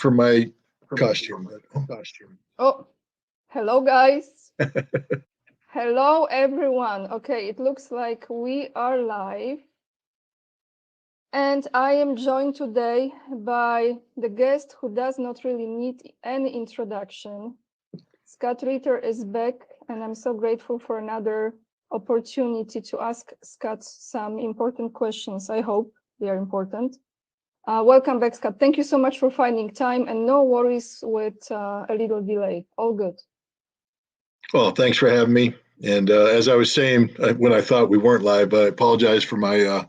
for my costume. Oh, hello guys. Hello everyone. Okay, it looks like we are live. And I am joined today by the guest who does not really need any introduction. Scott Ritter is back, and I'm so grateful for another opportunity to ask Scott some important questions. I hope they are important. Welcome back, Scott. Thank you so much for finding time, and no worries with a little delay. All good. Well, thanks for having me. And as I was saying, when I thought we weren't live, I apologize for my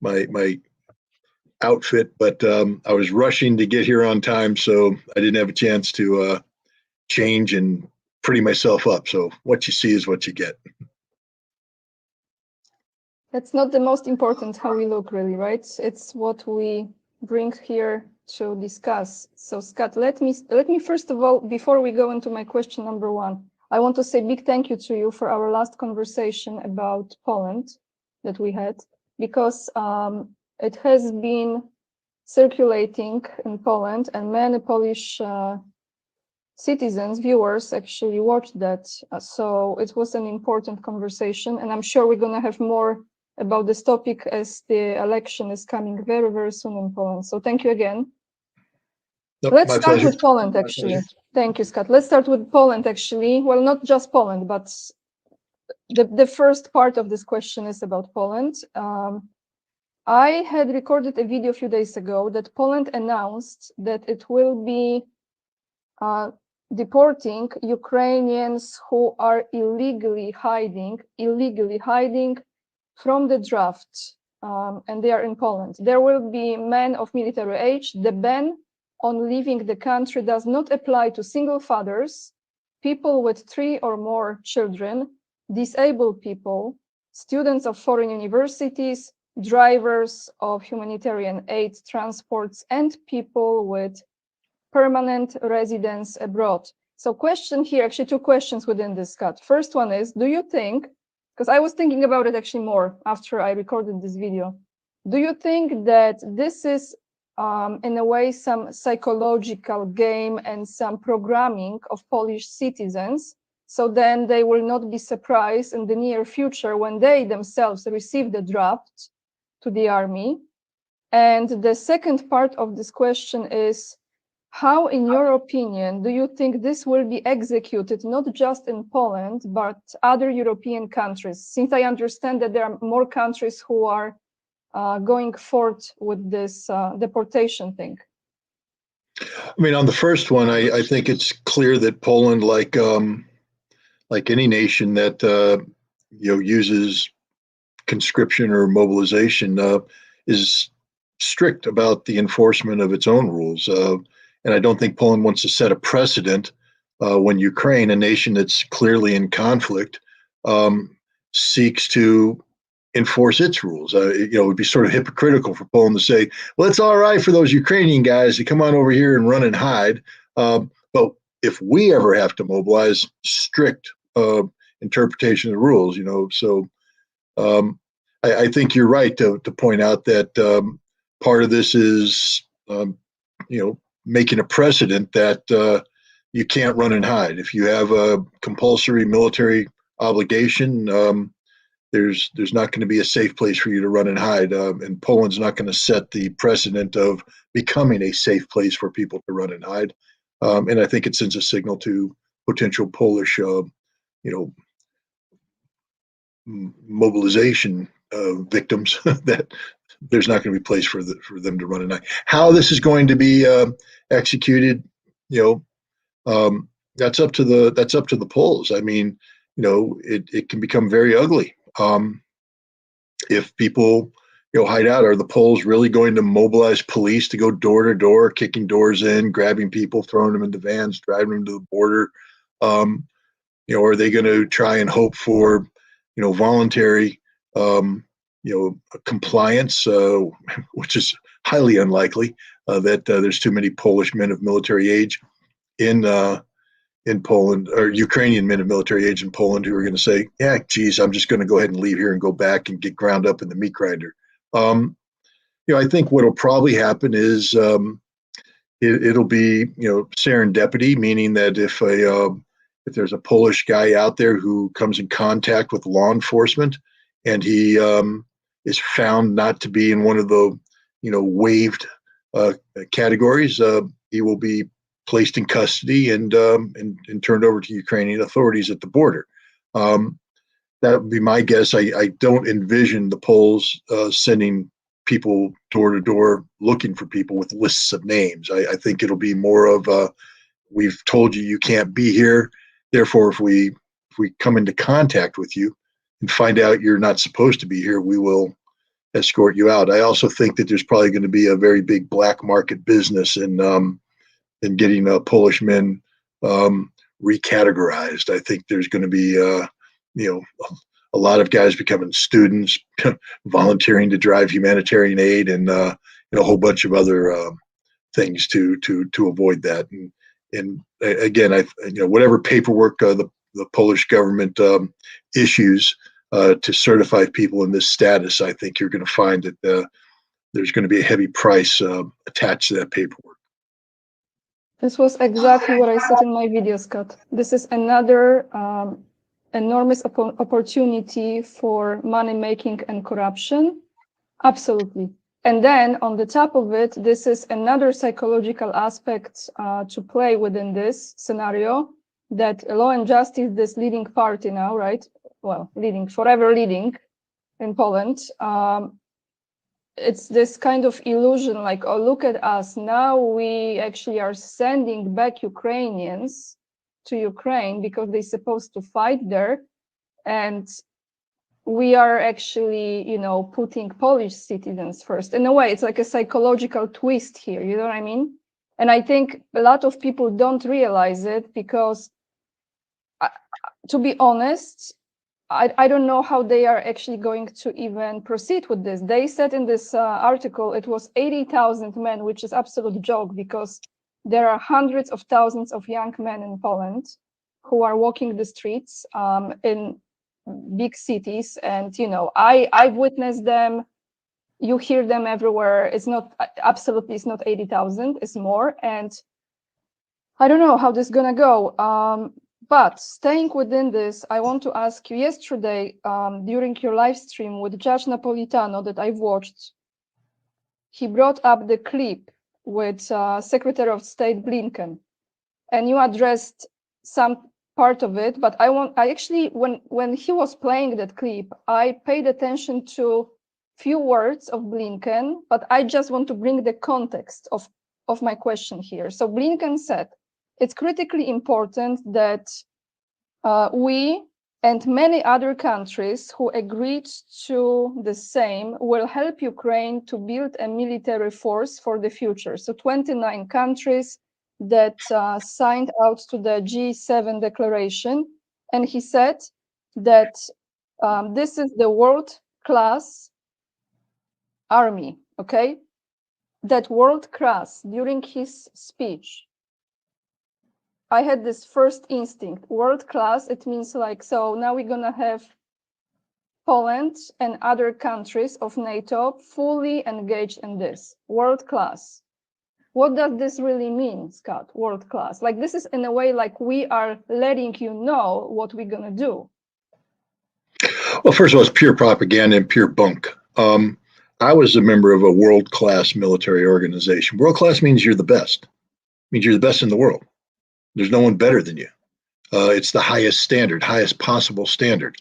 my outfit, but I was rushing to get here on time, so I didn't have a chance to change and pretty myself up. So what you see is what you get. That's not the most important how we look, really, right? It's what we bring here to discuss. So, Scott, let me first of all, before we go into my question number one, I want to say big thank you to you for our last conversation about Poland that we had, because it has been circulating in Poland, and many Polish citizens, viewers actually watched that. So it was an important conversation, and I'm sure we're going to have more about this topic as the election is coming very, very soon in Poland. So thank you again. Nope, Let's start pleasure. with Poland, actually. Thank you, Scott. Let's start with Poland, actually. Well, not just Poland, but the first part of this question is about Poland. I had recorded a video a few days ago that Poland announced that it will be deporting Ukrainians who are illegally hiding from the draft, and they are in Poland. There will be men of military age. The ban on leaving the country does not apply to single fathers, people with 3 or more children, disabled people, students of foreign universities, drivers of humanitarian aid transports, and people with permanent residence abroad. So question here, actually 2 questions within this, Scott. First one is, do you think, because I was thinking about it actually more after I recorded this video, do you think that this is in a way some psychological game and some programming of Polish citizens, so then they will not be surprised in the near future when they themselves receive the draft to the army? And the second part of this question is, how, in your opinion, do you think this will be executed, not just in Poland, but other European countries? Since I understand that there are more countries who are going forth with this deportation thing. I mean, on the first one, I think it's clear that Poland, like any nation that uses conscription or mobilization, is strict about the enforcement of its own rules. And I don't think Poland wants to set a precedent when Ukraine, a nation that's clearly in conflict, seeks to enforce its rules. It would be sort of hypocritical for Poland to say, well, it's all right for those Ukrainian guys to come on over here and run and hide. But if we ever have to mobilize, strict interpretation of the rules, So I think you're right to point out that part of this is, making a precedent that you can't run and hide. If you have a compulsory military obligation, there's not going to be a safe place for you to run and hide. And Poland's not going to set the precedent of becoming a safe place for people to run and hide. And I think it sends a signal to potential Polish, mobilization victims that there's not going to be a place for them to run and hide. How this is going to be executed, that's up to the Poles. I mean, it can become very ugly. If people hide out, are the Poles really going to mobilize police to go door to door, kicking doors in, grabbing people, throwing them into vans, driving them to the border? Are they going to try and hope for voluntary compliance, which is highly unlikely, that there's too many Polish men of military age in Poland, or Ukrainian men of military age in Poland, who are going to say, yeah, geez, I'm just going to go ahead and leave here and go back and get ground up in the meat grinder. I think what will probably happen is it'll be, serendipity, meaning that if there's a Polish guy out there who comes in contact with law enforcement and he is found not to be in one of the, waived categories, he will be placed in custody and turned over to Ukrainian authorities at the border. That would be my guess. I don't envision the Poles sending people door to door looking for people with lists of names. I think it'll be more of we've told you can't be here. Therefore, if we come into contact with you and find out you're not supposed to be here, we will escort you out. I also think that there's probably going to be a very big black market business in getting Polish men recategorized. I think there's going to be a lot of guys becoming students, volunteering to drive humanitarian aid, and a whole bunch of other things to avoid that. And again, whatever paperwork the Polish government issues to certify people in this status, I think you're going to find that there's going to be a heavy price attached to that paperwork. This was exactly what I said in my video, Scott. This is another enormous opportunity for money making and corruption. Absolutely. And then on the top of it, this is another psychological aspect to play within this scenario, that Law and Justice, this leading party now, right? Well, forever leading in Poland. It's this kind of illusion, like, oh, look at us. Now we actually are sending back Ukrainians to Ukraine because they're supposed to fight there. And we are actually, putting Polish citizens first. In a way, it's like a psychological twist here, you know what I mean? And I think a lot of people don't realize it because, to be honest, I don't know how they are actually going to even proceed with this. They said in this article it was 80,000 men, which is absolute joke because there are hundreds of thousands of young men in Poland who are walking the streets in big cities. And, I've witnessed them. You hear them everywhere. It's not 80,000, it's more. And I don't know how this is going to go. But staying within this, I want to ask you, yesterday, during your live stream with Judge Napolitano that I've watched, he brought up the clip with Secretary of State Blinken, and you addressed some part of it. But when he was playing that clip, I paid attention to few words of Blinken, but I just want to bring the context of my question here. So Blinken said, it's critically important that we and many other countries who agreed to the same will help Ukraine to build a military force for the future. So 29 countries that signed out to the G7 declaration. And he said that this is the world-class army, okay? That world-class, during his speech, I had this first instinct, world-class, it means like, so now we're gonna have Poland and other countries of NATO fully engaged in this, world-class. What does this really mean, Scott, world-class? Like, this is in a way like we are letting you know what we're gonna do. Well, first of all, it's pure propaganda and pure bunk. I was a member of a world-class military organization. World-class means you're the best, means you're the best in the world. There's no one better than you. It's the highest standard, highest possible standard.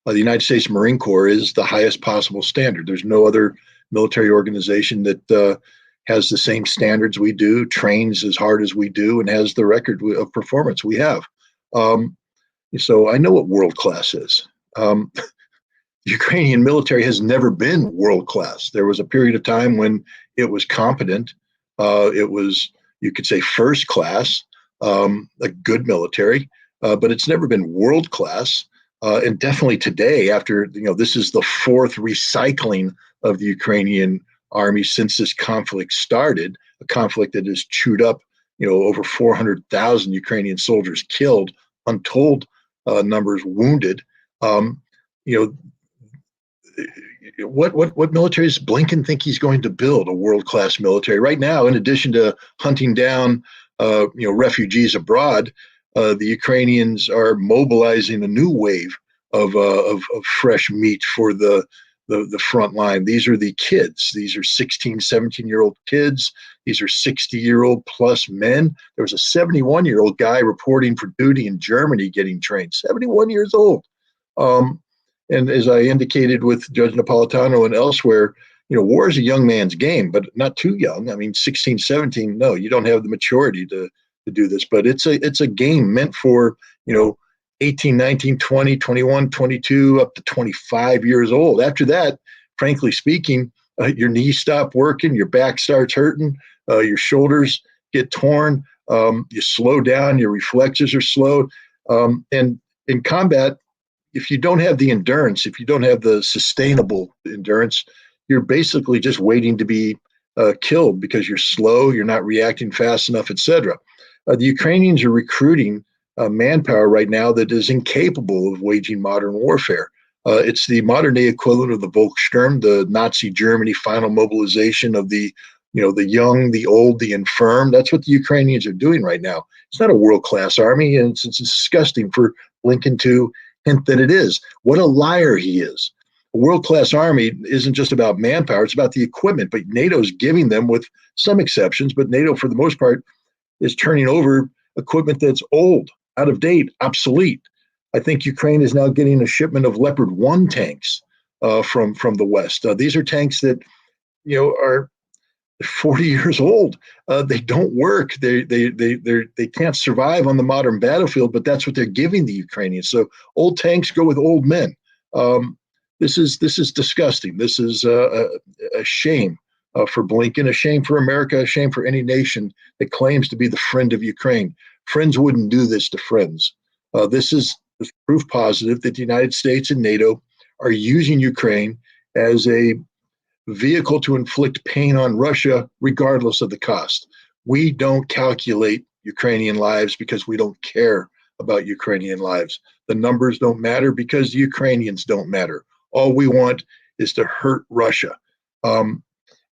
The United States Marine Corps is the highest possible standard. There's no other military organization that has the same standards we do, trains as hard as we do, and has the record of performance we have. So I know what world class is. The Ukrainian military has never been world class. There was a period of time when it was competent. It was, you could say, first class. A good military, but it's never been world class. And definitely today, after, this is the fourth recycling of the Ukrainian army since this conflict started, a conflict that has chewed up, over 400,000 Ukrainian soldiers killed, untold numbers wounded. what military does Blinken think he's going to build? A world-class military right now. In addition to hunting down, refugees abroad, the Ukrainians are mobilizing a new wave of fresh meat for the front line. These are the kids. These are 16, 17-year-old kids. These are 60-year-old plus men. There was a 71-year-old guy reporting for duty in Germany getting trained, 71 years old. And as I indicated with Judge Napolitano and elsewhere, war is a young man's game, but not too young. I mean, 16, 17, no, you don't have the maturity to do this, but it's a game meant for, 18, 19, 20, 21, 22, up to 25 years old. After that, frankly speaking, your knees stop working, your back starts hurting, your shoulders get torn, you slow down, your reflexes are slowed. And in combat, if you don't have the endurance, if you don't have the sustainable endurance, you're basically just waiting to be killed because you're slow, you're not reacting fast enough, etc. The Ukrainians are recruiting manpower right now that is incapable of waging modern warfare. It's the modern day equivalent of the Volkssturm, the Nazi Germany final mobilization of the young, the old, the infirm. That's what the Ukrainians are doing right now. It's not a world-class army, and it's disgusting for Blinken to hint that it is. What a liar he is. A world-class army isn't just about manpower, it's about the equipment, but NATO's giving them, with some exceptions, but NATO for the most part is turning over equipment that's old, out of date, obsolete. I think Ukraine is now getting a shipment of Leopard 1 tanks from the West. These are tanks that are 40 years old. They don't work. They can't survive on the modern battlefield, but that's what they're giving the Ukrainians. So old tanks go with old men. This is disgusting. This is a shame for Blinken, a shame for America, a shame for any nation that claims to be the friend of Ukraine. Friends wouldn't do this to friends. This is proof positive that the United States and NATO are using Ukraine as a vehicle to inflict pain on Russia, regardless of the cost. We don't calculate Ukrainian lives because we don't care about Ukrainian lives. The numbers don't matter because the Ukrainians don't matter. All we want is to hurt Russia.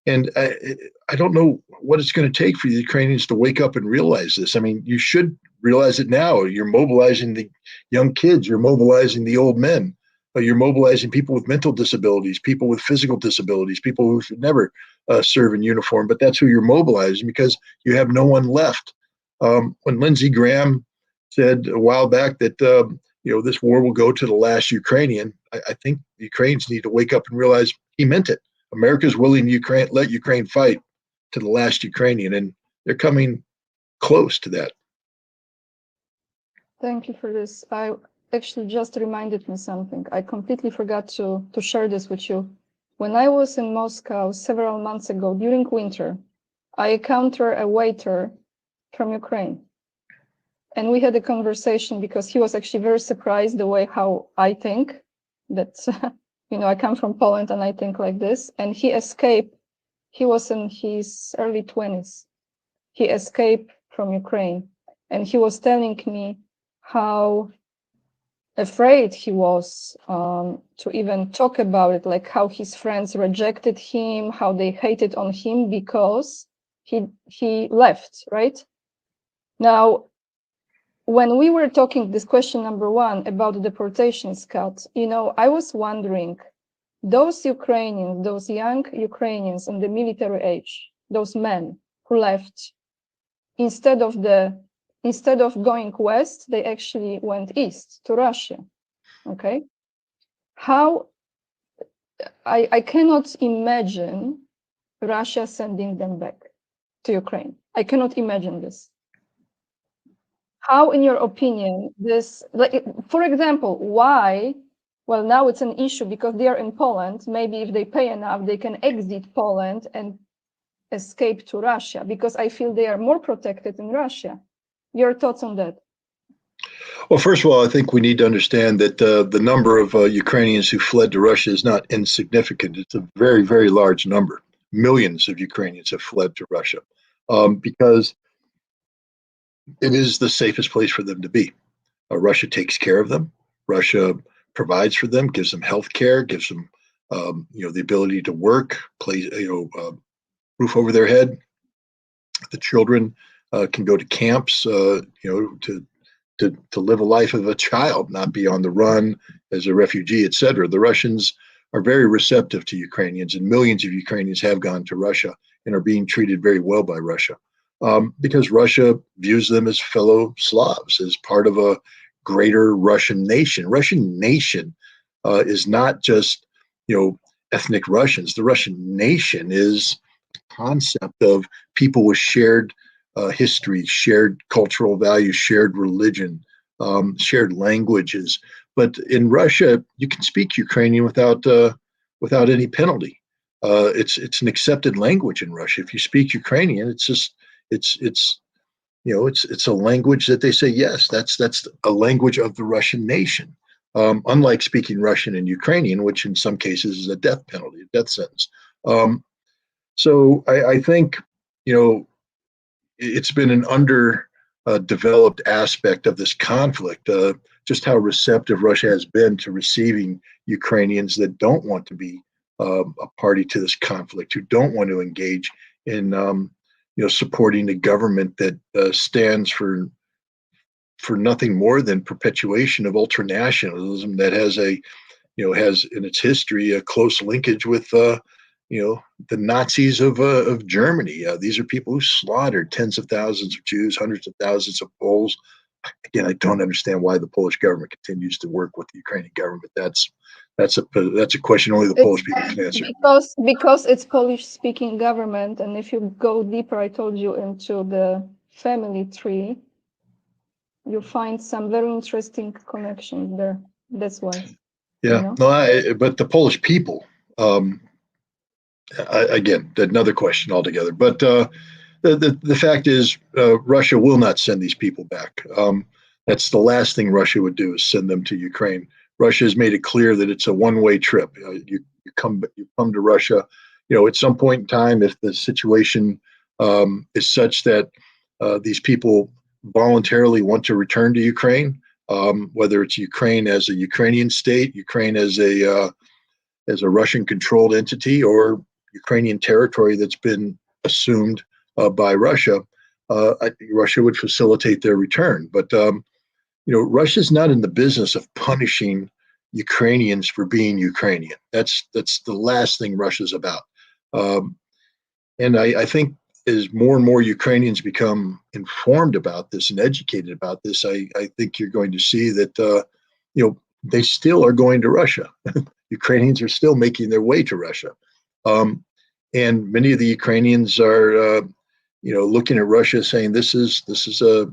And I don't know what it's going to take for the Ukrainians to wake up and realize this. I mean, you should realize it now. You're mobilizing the young kids. You're mobilizing the old men. You're mobilizing people with mental disabilities, people with physical disabilities, people who should never serve in uniform. But that's who you're mobilizing because you have no one left. When Lindsey Graham said a while back that this war will go to the last Ukrainian, I think the Ukrainians need to wake up and realize he meant it. America's willing to let Ukraine fight to the last Ukrainian, and they're coming close to that. Thank you for this. I actually just reminded me something. I completely forgot to share this with you. When I was in Moscow several months ago during winter, I encountered a waiter from Ukraine. And we had a conversation because he was actually very surprised the way how I think that, I come from Poland and I think like this. And he escaped. He was in his early 20s. He escaped from Ukraine. And he was telling me how afraid he was to even talk about it, like how his friends rejected him, how they hated on him because he left, right? Now, when we were talking this question number one about the deportation, Scott, I was wondering, those Ukrainians, those young Ukrainians in the military age, those men who left, instead of going west, they actually went east to Russia. Okay, how I cannot imagine Russia sending them back to Ukraine. I cannot imagine this. How, in your opinion, this, like, for example, why? Well, now it's an issue because they are in Poland. Maybe if they pay enough, they can exit Poland and escape to Russia, because I feel they are more protected in Russia. Your thoughts on that? Well, first of all, I think we need to understand that the number of Ukrainians who fled to Russia is not insignificant. It's a very, very large number. Millions of Ukrainians have fled to Russia because it is the safest place for them to be. Russia takes care of them. Russia provides for them, gives them health care, gives them the ability to work, roof over their head. The children can go to camps, to live a life of a child, not be on the run as a refugee, etc. The Russians are very receptive to Ukrainians, and millions of Ukrainians have gone to Russia and are being treated very well by Russia, because Russia views them as fellow Slavs, as part of a greater Russian nation. Russian nation is not just ethnic Russians. The Russian nation is a concept of people with shared history, shared cultural values, shared religion, shared languages. But in Russia, you can speak Ukrainian without any penalty. It's an accepted language in Russia. If you speak Ukrainian, it's a language that they say, yes, that's a language of the Russian nation. Unlike speaking Russian and Ukrainian, which in some cases is a death penalty, a death sentence. So I think it's been an underdeveloped aspect of this conflict, just how receptive Russia has been to receiving Ukrainians that don't want to be a party to this conflict, who don't want to engage in supporting a government that stands for nothing more than perpetuation of ultranationalism, that has has in its history a close linkage with the Nazis of Germany. These are people who slaughtered tens of thousands of Jews, hundreds of thousands of Poles. Again, I don't understand why the Polish government continues to work with the Ukrainian government. That's a question only the Polish people can answer. Because it's Polish-speaking government, and if you go deeper, I told you, into the family tree, you find some very interesting connections there. That's why. Yeah, no, but the Polish people. Again, another question altogether. But the fact is, Russia will not send these people back. That's the last thing Russia would do, is send them to Ukraine. Russia has made it clear that it's a one-way trip. You come to Russia. At some point in time, if the situation is such that these people voluntarily want to return to Ukraine, whether it's Ukraine as a Ukrainian state, Ukraine as a Russian-controlled entity, or Ukrainian territory that's been assumed by Russia, Russia would facilitate their return. But Russia's not in the business of punishing Ukrainians for being Ukrainian. That's the last thing Russia's about. And I think as more and more Ukrainians become informed about this and educated about this, I think you're going to see that they still are going to Russia. Ukrainians are still making their way to Russia. And many of the Ukrainians are, looking at Russia saying this is a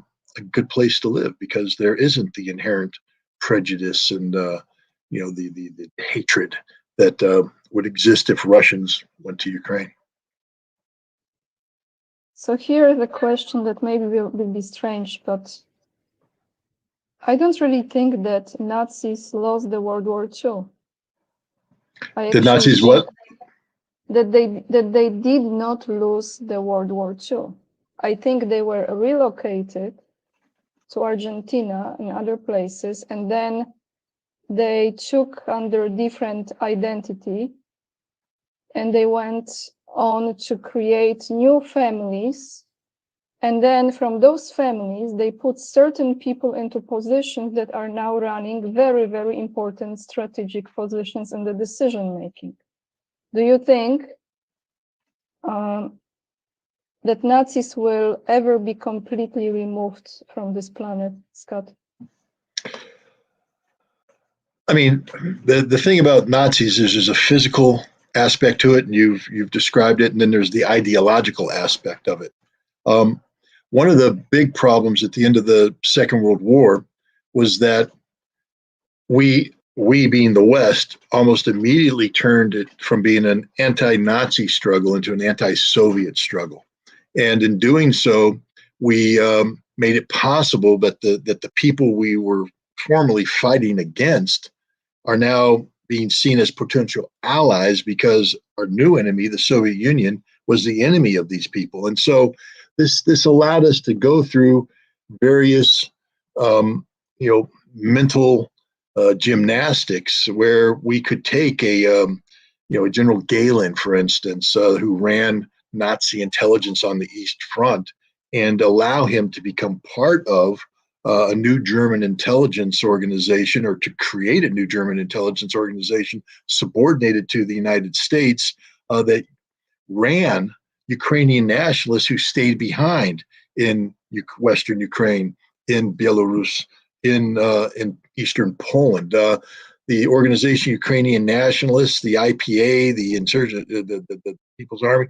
good place to live, because there isn't the inherent prejudice and, the hatred that would exist if Russians went to Ukraine. So here is a question that maybe will be strange, but I don't really think that Nazis lost the World War II. The Nazis what? That they did not lose the World War II. I think they were relocated to Argentina and other places, and then they took under different identity, and they went on to create new families. And then from those families, they put certain people into positions that are now running very, very important strategic positions in the decision making. Do you think that Nazis will ever be completely removed from this planet, Scott? I mean, the thing about Nazis is there's a physical aspect to it, and you've described it, and then there's the ideological aspect of it. One of the big problems at the end of the Second World War was that we being the West, almost immediately turned it from being an anti-Nazi struggle into an anti-Soviet struggle. And in doing so, we made it possible that the people we were formerly fighting against are now being seen as potential allies, because our new enemy, the Soviet Union, was the enemy of these people. And so this allowed us to go through various mental gymnastics, where we could take a General Galen, for instance, who ran Nazi intelligence on the East Front, and allow him to become part of a new German intelligence organization, or to create a new German intelligence organization subordinated to the United States, that ran Ukrainian nationalists who stayed behind in Western Ukraine, in Belarus, in Eastern Poland. The organization Ukrainian Nationalists, the IPA, the insurgent, the People's Army,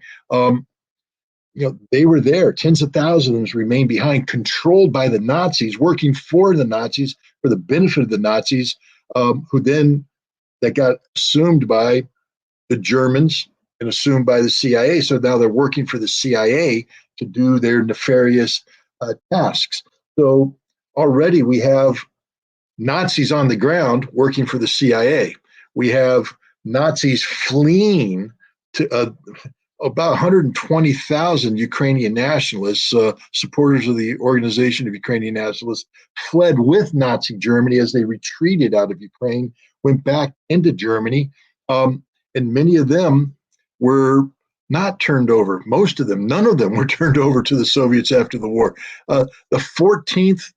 they were there. Tens of thousands remained behind, controlled by the Nazis, working for the Nazis, for the benefit of the Nazis, who then that got assumed by the Germans and assumed by the CIA. So now they're working for the CIA to do their nefarious tasks. So already we have Nazis on the ground working for the CIA. We have Nazis fleeing to about 120,000 Ukrainian nationalists, supporters of the Organization of Ukrainian Nationalists, fled with Nazi Germany as they retreated out of Ukraine, went back into Germany. And many of them were not turned over. Most of them, none of them were turned over to the Soviets after the war. The 14th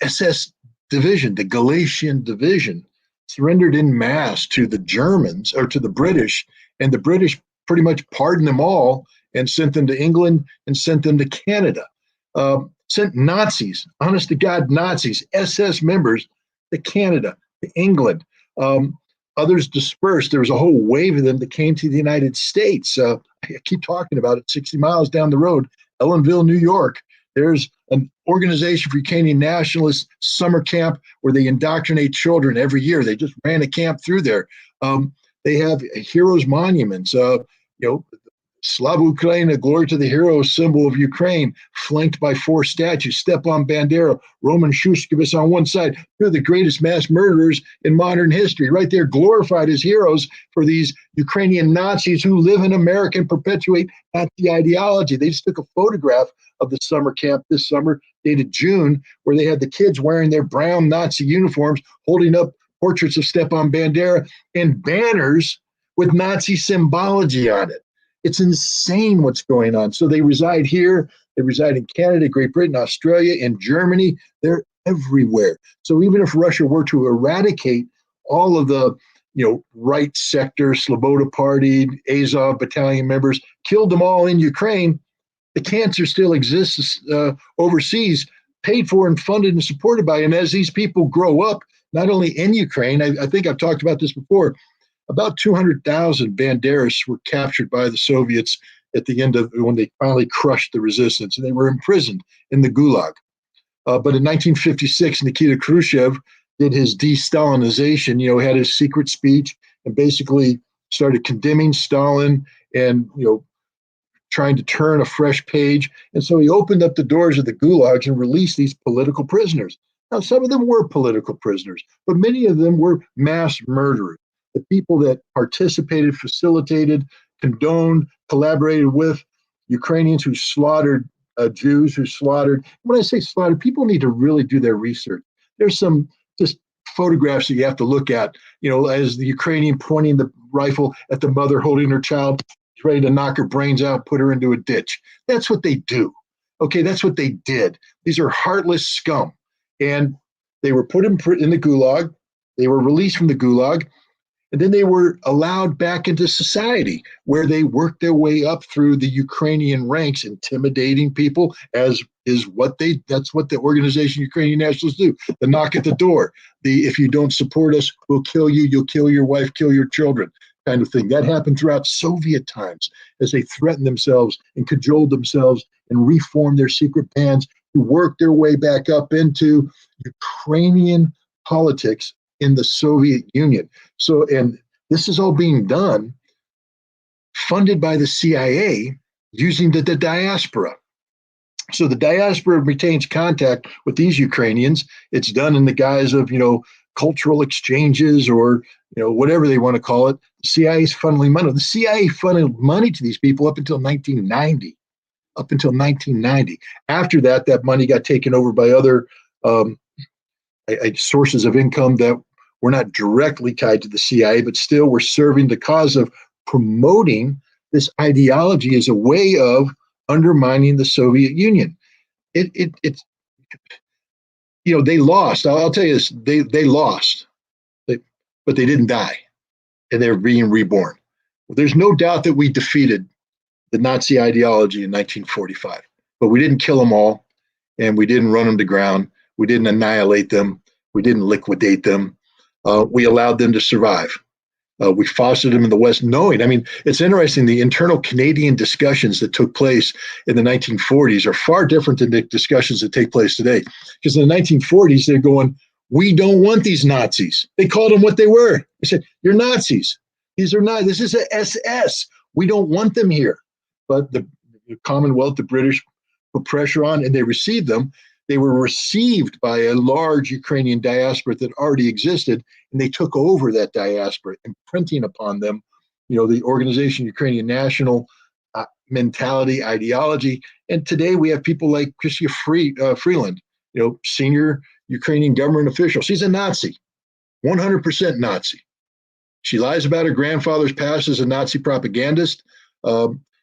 SS Division, the Galician Division, surrendered in mass to the Germans, or to the British, and the British pretty much pardoned them all and sent them to England and sent them to Canada. Sent Nazis, honest to God Nazis, SS members, to Canada, to England. Others dispersed. There was a whole wave of them that came to the United States. I keep talking about it, 60 miles down the road, Ellenville, New York. There's an organization for Ukrainian nationalists summer camp where they indoctrinate children every year. They just ran a camp through there. They have heroes monuments. Slava Ukraina, glory to the hero, symbol of Ukraine, flanked by 4 statues, Stepan Bandera, Roman Shushkevich on one side. They're the greatest mass murderers in modern history, right there, glorified as heroes for these Ukrainian Nazis who live in America and perpetuate Nazi ideology. They just took a photograph of the summer camp this summer, dated June, where they had the kids wearing their brown Nazi uniforms, holding up portraits of Stepan Bandera and banners with Nazi symbology on it. It's insane what's going on. So they reside here, they reside in Canada, Great Britain, Australia, and Germany. They're everywhere. So even if Russia were to eradicate all of the right sector, Sloboda Party, Azov battalion members, killed them all in Ukraine, the cancer still exists overseas, paid for and funded and supported by. And as these people grow up, not only in Ukraine, I think I've talked about this before, about 200,000 Banderas were captured by the Soviets at the end of when they finally crushed the resistance, and they were imprisoned in the Gulag. But in 1956, Nikita Khrushchev did his de-Stalinization, had his secret speech and basically started condemning Stalin and, trying to turn a fresh page. And so he opened up the doors of the gulags and released these political prisoners. Now, some of them were political prisoners, but many of them were mass murderers. The people that participated, facilitated, condoned, collaborated with Ukrainians who slaughtered Jews, who slaughtered. When I say slaughtered, people need to really do their research. There's some just photographs that you have to look at, as the Ukrainian pointing the rifle at the mother holding her child, ready to knock her brains out, put her into a ditch. That's what they do. Okay, that's what they did. These are heartless scum. And they were put in the Gulag. They were released from the Gulag. And then they were allowed back into society, where they worked their way up through the Ukrainian ranks, intimidating people, that's what the organization Ukrainian Nationalists do. The knock at the door, if you don't support us, we'll kill you, you'll kill your wife, kill your children, kind of thing. That happened throughout Soviet times as they threatened themselves and cajoled themselves and reformed their secret bands to work their way back up into Ukrainian politics in the Soviet Union. So, and this is all being done, funded by the CIA, using the diaspora. So the diaspora retains contact with these Ukrainians. It's done in the guise of, cultural exchanges, or, whatever they want to call it. The CIA is funneling money. The CIA funneled money to these people up until 1990. After that money got taken over by other sources of income that We're not directly tied to the CIA, but still we're serving the cause of promoting this ideology as a way of undermining the Soviet Union. It's, they lost. I'll tell you this, they lost, but they didn't die, and they're being reborn. There's no doubt that we defeated the Nazi ideology in 1945, but we didn't kill them all, and we didn't run them to ground. We didn't annihilate them. We didn't liquidate them. We allowed them to survive. We fostered them in the West, knowing, it's interesting, the internal Canadian discussions that took place in the 1940s are far different than the discussions that take place today. Because in the 1940s, they're going, we don't want these Nazis. They called them what they were. They said, you're Nazis. These are not, this is a SS. We don't want them here. But the Commonwealth, the British put pressure on, and they received them. They were received by a large Ukrainian diaspora that already existed, and they took over that diaspora, imprinting upon them, the organization Ukrainian national mentality, ideology. And today we have people like Chrystia Freeland, senior Ukrainian government official. She's a Nazi, 100% Nazi. She lies about her grandfather's past as a Nazi propagandist.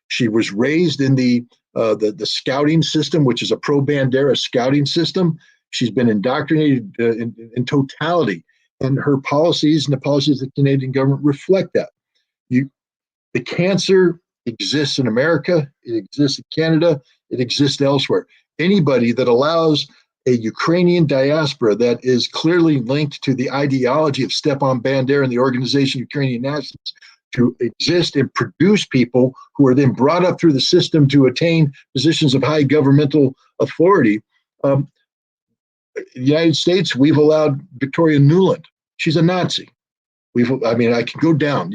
She was raised in the scouting system, which is a pro-Bandera scouting system. She's been indoctrinated in totality, and her policies and the policies of the Canadian government reflect that. The cancer exists in America, it exists in Canada, it exists elsewhere. Anybody that allows a Ukrainian diaspora that is clearly linked to the ideology of Stepan Bandera and the organization Ukrainian Nationalists to exist and produce people who are then brought up through the system to attain positions of high governmental authority. The United States, we've allowed Victoria Nuland. She's a Nazi. I can go down.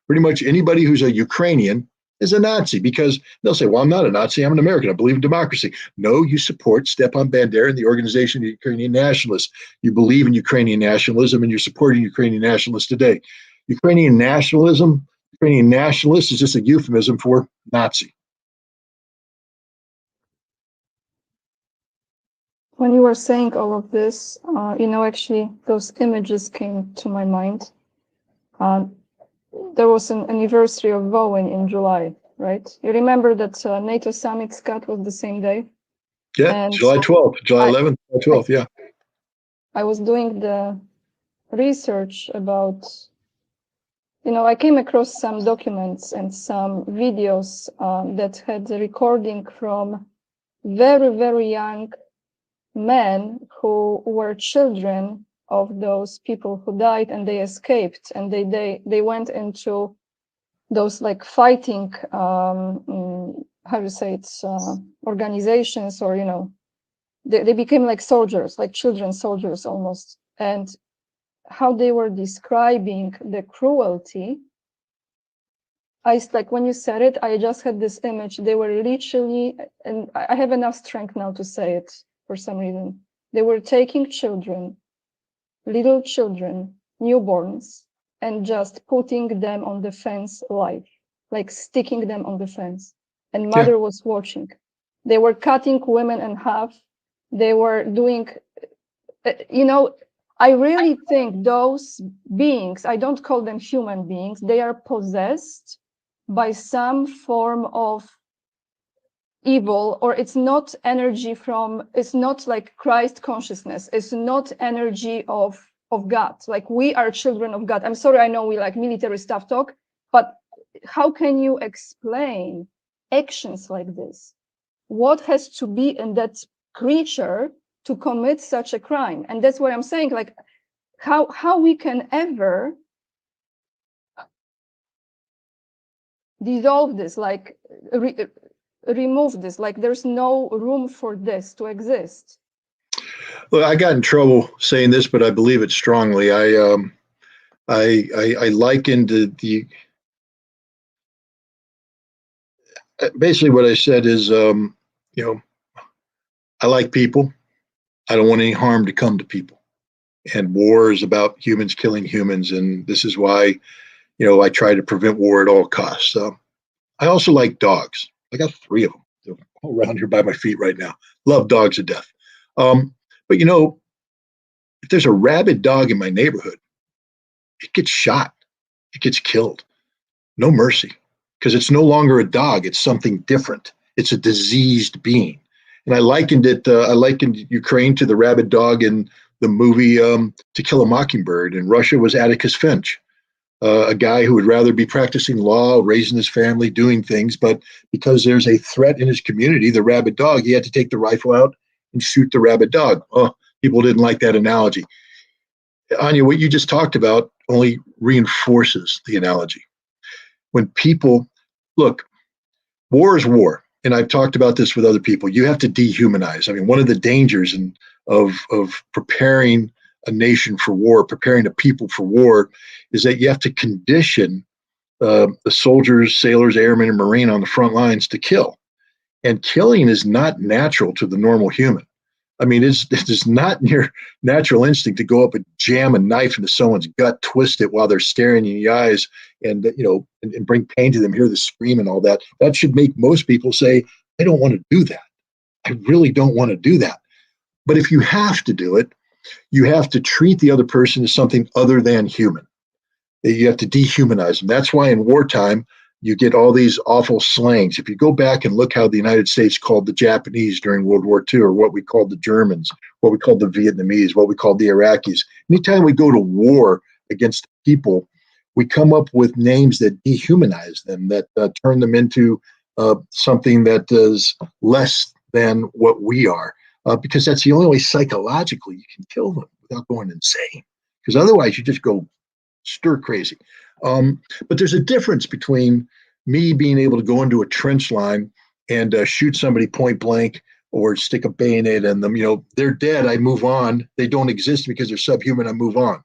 Pretty much anybody who's a Ukrainian is a Nazi, because they'll say, well, I'm not a Nazi, I'm an American, I believe in democracy. No, you support Stepan Bandera and the organization of Ukrainian nationalists. You believe in Ukrainian nationalism, and you're supporting Ukrainian nationalists today. Ukrainian nationalism, Ukrainian nationalist is just a euphemism for Nazi. When you were saying all of this, actually those images came to my mind. There was an anniversary of Bowen in July, right? You remember that NATO summit, Scott, was the same day? Yeah, and July 12th, July 11th, July 12th, yeah. I was doing the research about, I came across some documents and some videos that had a recording from very, very young men who were children of those people who died, and they escaped, and they went into those like fighting how to say it's organizations, or they became like soldiers, like children soldiers almost, and how they were describing the cruelty. When you said it, I just had this image. They were literally, and I have enough strength now to say it for some reason, they were taking children, little children, newborns, and just putting them on the fence live, like sticking them on the fence. And mother was watching. They were cutting women in half. They were doing, I really think those beings, I don't call them human beings, they are possessed by some form of evil, or it's not energy it's not like Christ consciousness, it's not energy of God. Like, we are children of God. I'm sorry, I know we like military stuff talk, but how can you explain actions like this? What has to be in that creature to commit such a crime? And that's what I'm saying, like how we can ever dissolve this, like remove this, like there's no room for this to exist. Well, I got in trouble saying this, but I believe it strongly. I likened the basically what I said is, I like people. I don't want any harm to come to people. And war is about humans killing humans. And this is why, I try to prevent war at all costs. I also like dogs. I got 3 of them. They're all around here by my feet right now. Love dogs to death. But if there's a rabid dog in my neighborhood, it gets shot, it gets killed. No mercy, because it's no longer a dog. It's something different. It's a diseased being. And I likened it. I likened Ukraine to the rabid dog in the movie To Kill a Mockingbird. And Russia was Atticus Finch, a guy who would rather be practicing law, raising his family, doing things. But because there's a threat in his community, the rabid dog, he had to take the rifle out and shoot the rabid dog. Oh, people didn't like that analogy. Anya, what you just talked about only reinforces the analogy. When people look, war is war. And I've talked about this with other people. You have to dehumanize. I mean, one of the dangers of preparing a nation for war, preparing a people for war, is that you have to condition the soldiers, sailors, airmen, and marine on the front lines to kill. And killing is not natural to the normal human. I mean, it's not your natural instinct to go up and jam a knife into someone's gut, twist it while they're staring in the eyes, and and bring pain to them, hear the scream and all that. That should make most people say, "I don't want to do that. I really don't want to do that." But if you have to do it, you have to treat the other person as something other than human. You have to dehumanize them. That's why in wartime, you get all these awful slangs. If you go back and look how the United States called the Japanese during World War II, or what we called the Germans, what we called the Vietnamese, what we called the Iraqis, anytime we go to war against people, we come up with names that dehumanize them, that turn them into something that is less than what we are, because that's the only way psychologically you can kill them without going insane. Because otherwise you just go stir crazy. But there's a difference between me being able to go into a trench line and shoot somebody point blank or stick a bayonet in them. They're dead. I move on. They don't exist because they're subhuman. I move on.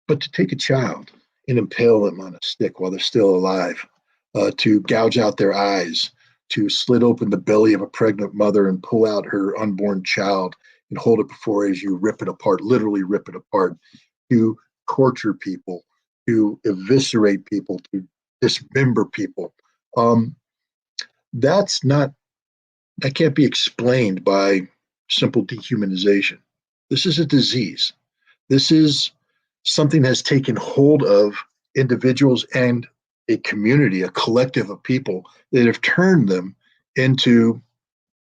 But to take a child and impale them on a stick while they're still alive, to gouge out their eyes, to slit open the belly of a pregnant mother and pull out her unborn child and hold it before as you rip it apart, literally rip it apart, to torture people, to eviscerate people, to dismember people. That can't be explained by simple dehumanization. This is a disease. This is something that has taken hold of individuals and a community, a collective of people that have turned them into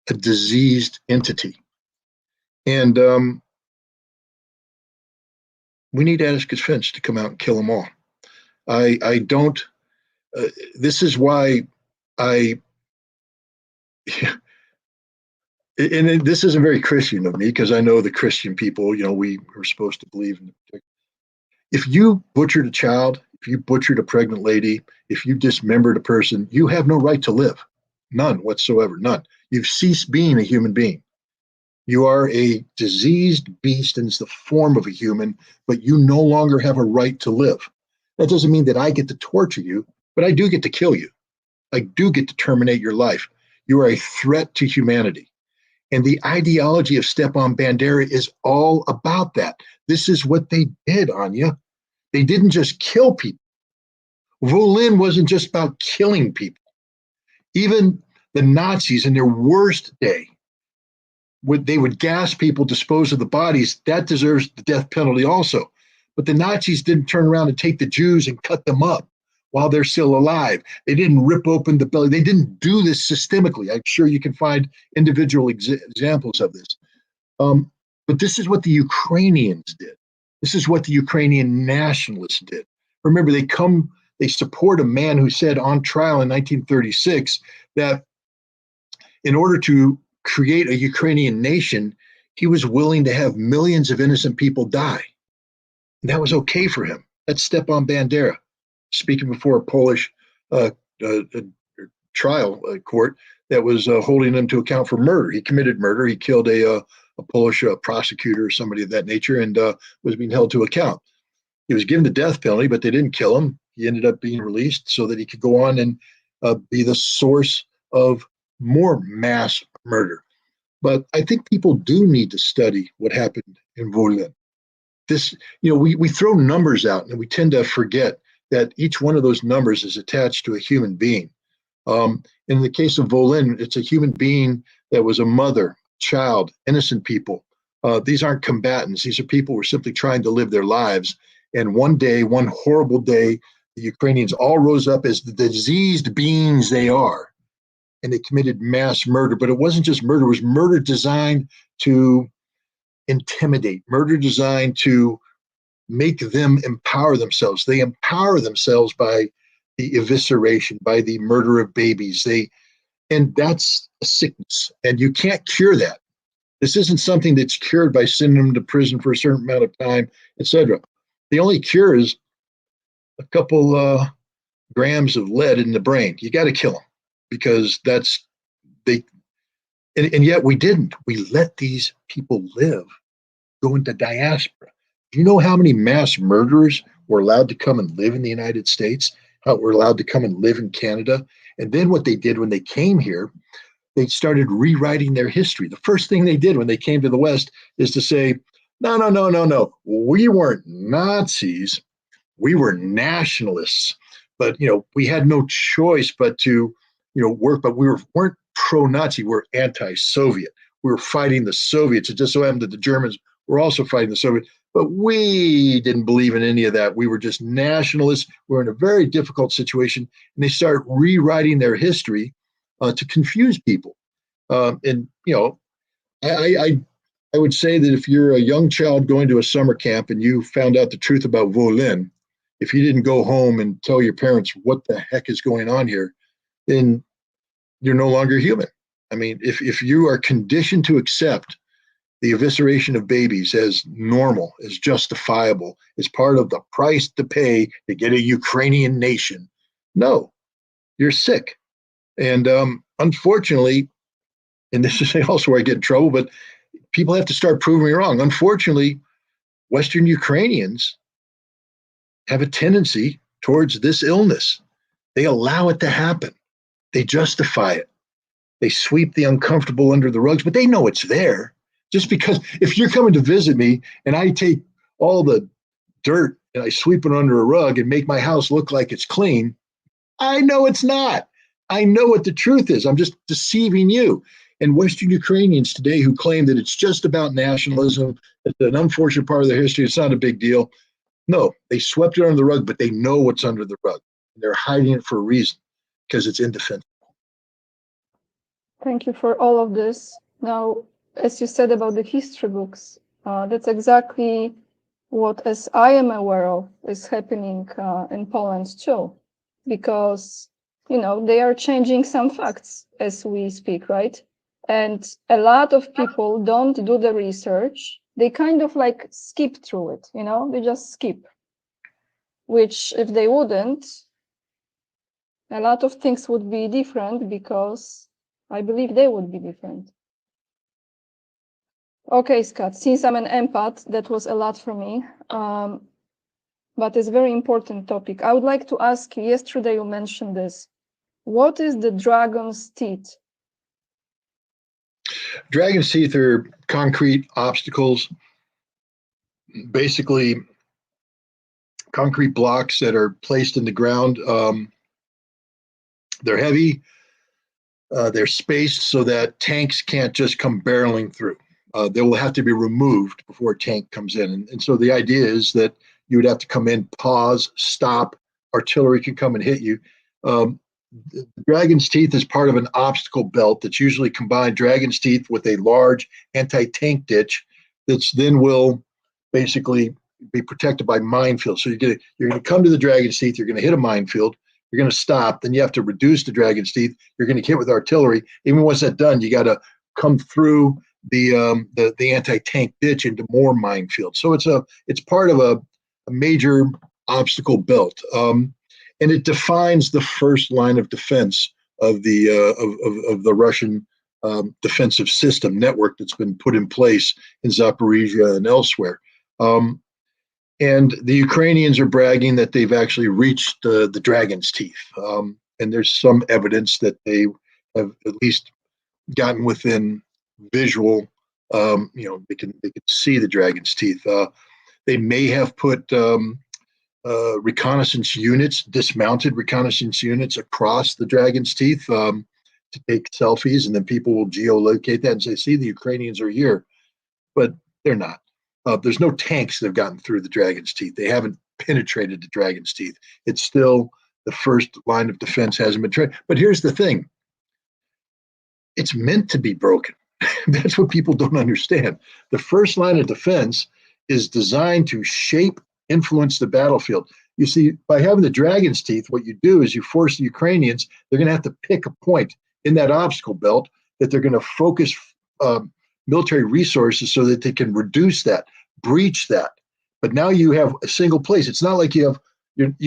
a diseased entity. And we need Atticus Finch to come out and kill them all. I don't. This is why I. And this isn't very Christian of me, because I know the Christian people. We are supposed to believe in. If you butchered a child, if you butchered a pregnant lady, if you dismembered a person, you have no right to live. None whatsoever. None. You've ceased being a human being. You are a diseased beast, and it's the form of a human, but you no longer have a right to live. That doesn't mean that I get to torture you, but I do get to kill you. I do get to terminate your life. You are a threat to humanity. And the ideology of Stepan Bandera is all about that. This is what they did, Anya. They didn't just kill people. Volin wasn't just about killing people. Even the Nazis in their worst day, they would gas people, dispose of the bodies. That deserves the death penalty also. But the Nazis didn't turn around and take the Jews and cut them up while they're still alive. They didn't rip open the belly. They didn't do this systemically. I'm sure you can find individual examples of this. But this is what the Ukrainians did. This is what the Ukrainian nationalists did. Remember, they support a man who said on trial in 1936 that in order to create a Ukrainian nation, he was willing to have millions of innocent people die. And that was okay for him. That's Stepan Bandera, speaking before a Polish trial court that was holding him to account for murder. He committed murder. He killed a Polish prosecutor or somebody of that nature, and was being held to account. He was given the death penalty, but they didn't kill him. He ended up being released so that he could go on and be the source of more mass murder. But I think people do need to study what happened in Volyn. We throw numbers out, and we tend to forget that each one of those numbers is attached to a human being. In the case of Volyn, it's a human being that was a mother, child, innocent people, These aren't combatants. These are people who are simply trying to live their lives. And one day, one horrible day, the Ukrainians all rose up as the diseased beings they are, and they committed mass murder. But it wasn't just murder, it was murder designed to intimidate, murder designed to make them empower themselves. They empower themselves by the evisceration, by the murder of babies. And that's a sickness, and you can't cure that. This isn't something that's cured by sending them to prison for a certain amount of time, etc. The only cure is a couple grams of lead in the brain. You got to kill them because that's they. And yet we didn't. We let these people live, go into diaspora. Do you know how many mass murderers were allowed to come and live in the United States? How were allowed to come and live in Canada? And then what they did when they came here, they started rewriting their history. The first thing they did when they came to the West is to say, no, no, no, no, no. We weren't Nazis. We were nationalists. But, we had no choice but to, work. But weren't pro-Nazi. We're anti-Soviet. We were fighting the Soviets. It just so happened that the Germans were also fighting the Soviets. But we didn't believe in any of that. We were just nationalists. We're in a very difficult situation. And they start rewriting their history to confuse people. And I would say that if you're a young child going to a summer camp and you found out the truth about Volin, if you didn't go home and tell your parents what the heck is going on here, then you're no longer human. I mean, if you are conditioned to accept the evisceration of babies as normal, as justifiable, as part of the price to pay to get a Ukrainian nation, no, you're sick. And unfortunately, and this is also where I get in trouble, but people have to start proving me wrong. Unfortunately, Western Ukrainians have a tendency towards this illness. They allow it to happen. They justify it. They sweep the uncomfortable under the rugs, but they know it's there. Just because if you're coming to visit me and I take all the dirt and I sweep it under a rug and make my house look like it's clean, I know it's not. I know what the truth is. I'm just deceiving you. And Western Ukrainians today who claim that it's just about nationalism, it's an unfortunate part of their history, it's not a big deal. No, they swept it under the rug, but they know what's under the rug. They're hiding it for a reason, because it's indefensible. Thank you for all of this. Now, as you said about the history books, that's exactly what, as I am aware of, is happening in Poland too, because, they are changing some facts as we speak, right? And a lot of people don't do the research. They kind of like skip through it, they just skip, which if they wouldn't, a lot of things would be different, because I believe they would be different. Okay, Scott, since I'm an empath, that was a lot for me, but it's a very important topic. I would like to ask you, yesterday you mentioned this. What is the dragon's teeth? Dragon's teeth are concrete obstacles, basically concrete blocks that are placed in the ground. They're heavy. They're spaced so that tanks can't just come barreling through. They will have to be removed before a tank comes in. And so the idea is that you would have to come in, pause, stop, artillery can come and hit you. The dragon's teeth is part of an obstacle belt that's usually combined dragon's teeth with a large anti-tank ditch that's then will basically be protected by minefields. So you're going to come to the dragon's teeth, you're going to hit a minefield, you're going to stop, then you have to reduce the dragon's teeth, you're going to hit with artillery. Even once that's done, you got to come through the anti-tank ditch into more minefields. So it's part of a major obstacle belt. And it defines the first line of defense of the Russian defensive system network that's been put in place in Zaporizhia and elsewhere. And the Ukrainians are bragging that they've actually reached the dragon's teeth. And there's some evidence that they have at least gotten within visual. They can see the dragon's teeth. They may have put reconnaissance units, dismounted reconnaissance units across the dragon's teeth to take selfies, and then people will geolocate that and say, see, the Ukrainians are here. But They're not. There's no tanks that have gotten through the dragon's teeth. They haven't penetrated the dragon's teeth. It's still the first line of defense hasn't been trained. But here's the thing. It's meant to be broken. That's what people don't understand. The first line of defense is designed to shape, influence the battlefield. You see, by having the dragon's teeth, what you do is you force the Ukrainians, they're going to have to pick a point in that obstacle belt that they're going to focus military resources so that they can reduce that, breach that. But now you have a single place. It's not like you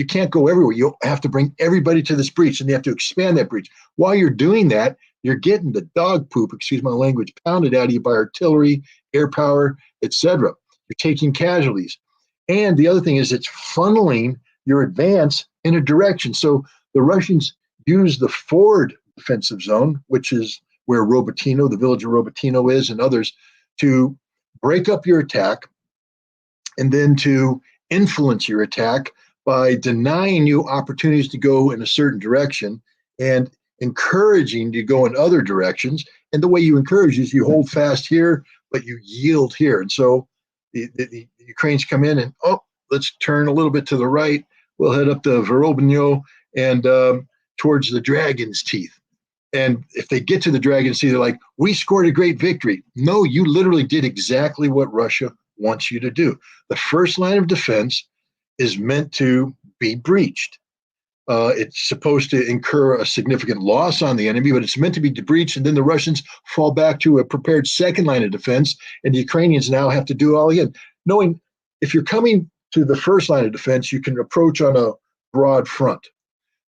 can't go everywhere. You have to bring everybody to this breach, and you have to expand that breach. While you're doing that, you're getting the dog poop, excuse my language, pounded out of you by artillery, air power, etc. You're taking casualties. And the other thing is it's funneling your advance in a direction. So the Russians use the forward defensive zone, which is where Robotyno, the village of Robotyno is, and others, to break up your attack and then to influence your attack by denying you opportunities to go in a certain direction and encouraging you to go in other directions. And the way you encourage is you hold fast here, but you yield here. And so the Ukrainians come in and, let's turn a little bit to the right. We'll head up to Vorobinyo and towards the dragon's teeth. And if they get to the dragon's teeth, they're like, we scored a great victory. No, you literally did exactly what Russia wants you to do. The first line of defense is meant to be breached. It's supposed to incur a significant loss on the enemy, but it's meant to be breached, and then the Russians fall back to a prepared second line of defense, and the Ukrainians now have to do it all again. Knowing if you're coming to the first line of defense, you can approach on a broad front.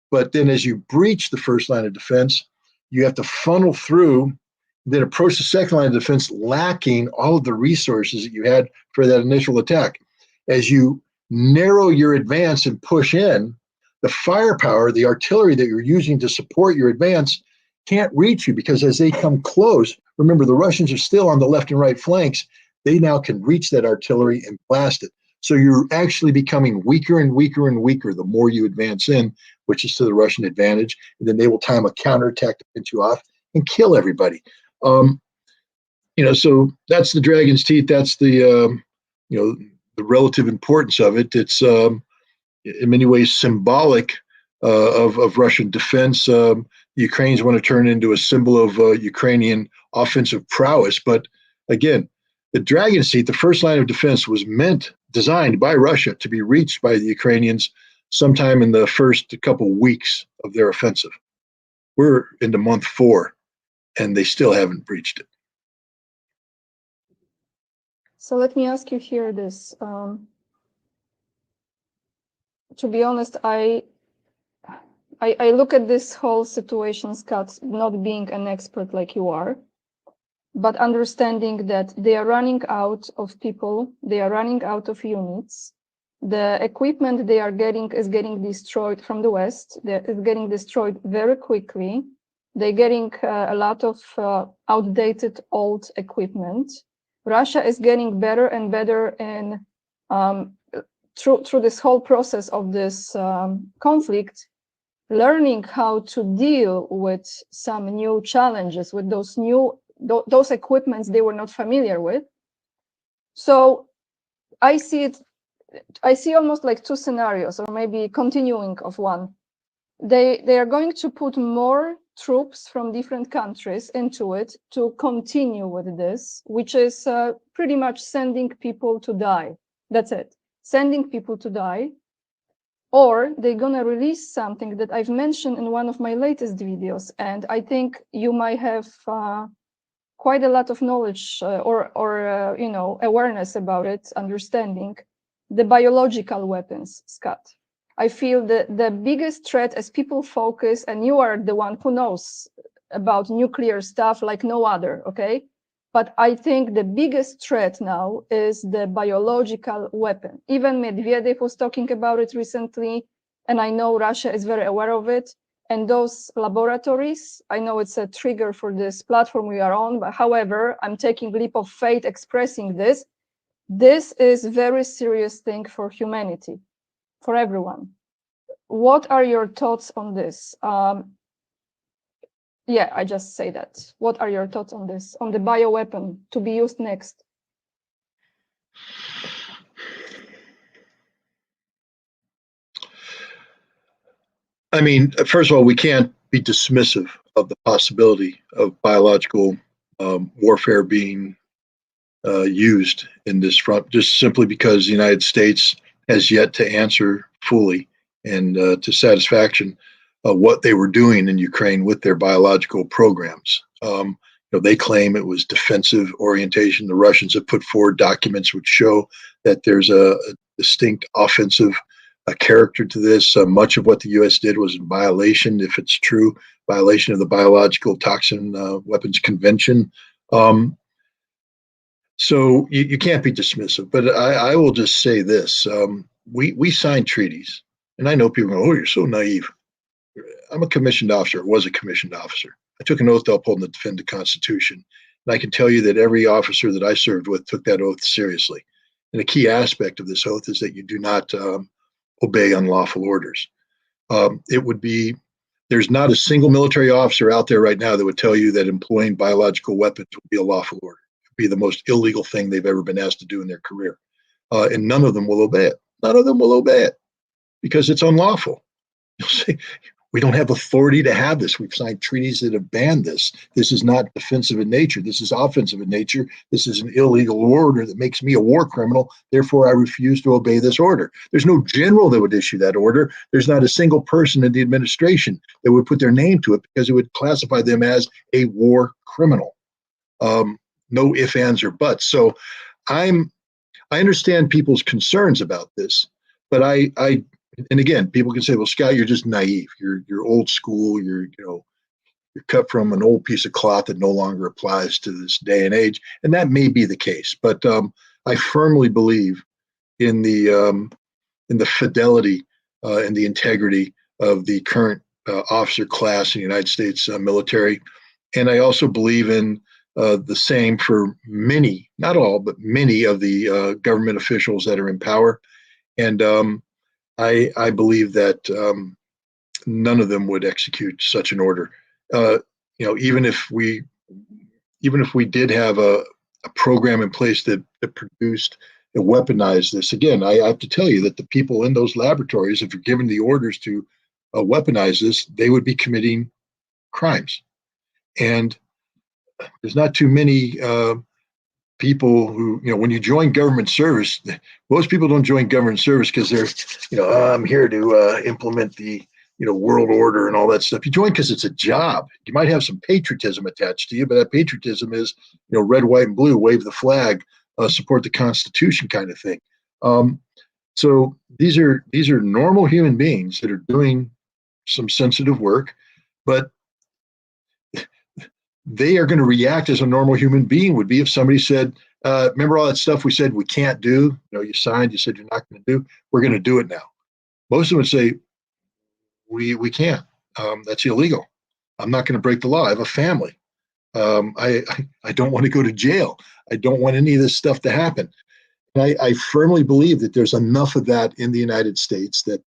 But then as you breach the first line of defense, you have to funnel through, then approach the second line of defense, lacking all of the resources that you had for that initial attack. As you narrow your advance and push in, the firepower, the artillery that you're using to support your advance can't reach you, because as they come close, remember the Russians are still on the left and right flanks, they now can reach that artillery and blast it. So you're actually becoming weaker and weaker and weaker the more you advance in, which is to the Russian advantage. And then they will time a counterattack to pinch you off and kill everybody. So that's the dragon's teeth. That's the relative importance of it. It's in many ways symbolic of Russian defense. The Ukrainians want to turn it into a symbol of Ukrainian offensive prowess. But again, the dragon's teeth, the first line of defense, was designed by Russia to be reached by the Ukrainians sometime in the first couple weeks of their offensive. We're into month 4, and they still haven't breached it. So let me ask you here this. To be honest, I look at this whole situation, Scott, not being an expert like you are, but understanding that they are running out of people, they are running out of units. The equipment they are getting is getting destroyed from the West. It's getting destroyed very quickly. They're getting a lot of outdated old equipment. Russia is getting better and better in through this whole process of this conflict, learning how to deal with some new challenges, with those equipments they were not familiar with. So I see almost like 2 scenarios, or maybe continuing of one. They are going to put more troops from different countries into it to continue with this, which is pretty much sending people to die. That's it. Sending people to die. Or they're going to release something that I've mentioned in one of my latest videos, and I think you might have quite a lot of knowledge or awareness about it, understanding the biological weapons, Scott. I feel that the biggest threat, as people focus, and you are the one who knows about nuclear stuff like no other, okay? But I think the biggest threat now is the biological weapon. Even Medvedev was talking about it recently, and I know Russia is very aware of it. And those laboratories, I know it's a trigger for this platform we are on, but however, I'm taking leap of faith expressing this. This is a very serious thing for humanity, for everyone. What are your thoughts on this? Yeah, I just say that. What are your thoughts on this, on the bioweapon to be used next? I mean, first of all, we can't be dismissive of the possibility of biological warfare being used in this front, just simply because the United States has yet to answer fully and to satisfaction what they were doing in Ukraine with their biological programs. They claim it was defensive orientation. The Russians have put forward documents which show that there's a distinct offensive character to this. Much of what the U.S. did was in violation, if it's true, violation of the Biological Toxin Weapons Convention. So you can't be dismissive, but I will just say this. We signed treaties, and I know people go, oh, you're so naive. I'm a commissioned officer, was a commissioned officer. I took an oath to uphold and defend the Constitution. And I can tell you that every officer that I served with took that oath seriously. And a key aspect of this oath is that you do not obey unlawful orders. It would be, there's not a single military officer out there right now that would tell you that employing biological weapons would be a lawful order. Be the most illegal thing they've ever been asked to do in their career. And none of them will obey it. None of them will obey it because it's unlawful. You'll say, we don't have authority to have this. We've signed treaties that have banned this. This is not defensive in nature. This is offensive in nature. This is an illegal order that makes me a war criminal. Therefore, I refuse to obey this order. There's no general that would issue that order. There's not a single person in the administration that would put their name to it because it would classify them as a war criminal. No ifs, ands, or buts. So I understand people's concerns about this, but and again, people can say, well, Scott, you're just naive. You're old school. You're cut from an old piece of cloth that no longer applies to this day and age. And that may be the case, but I firmly believe in the fidelity and the integrity of the current officer class in the United States military. And I also believe in the same for many, not all, but many of the government officials that are in power. And I believe that none of them would execute such an order. Even if we did have a program in place that produced and weaponized this, again, I have to tell you that the people in those laboratories, if you're given the orders to weaponize this, they would be committing crimes. And there's not too many people who, when you join government service, most people don't join government service because they're, I'm here to implement the, world order and all that stuff. You join because it's a job. You might have some patriotism attached to you, but that patriotism is, red, white, and blue, wave the flag, support the Constitution kind of thing. So these are normal human beings that are doing some sensitive work, but they are going to react as a normal human being would be if somebody said, remember all that stuff we said we can't do? You signed, you said you're not going to do, we're going to do it now. Most of them would say, we can't. That's illegal. I'm not going to break the law. I have a family. I don't want to go to jail. I don't want any of this stuff to happen. And I firmly believe that there's enough of that in the United States that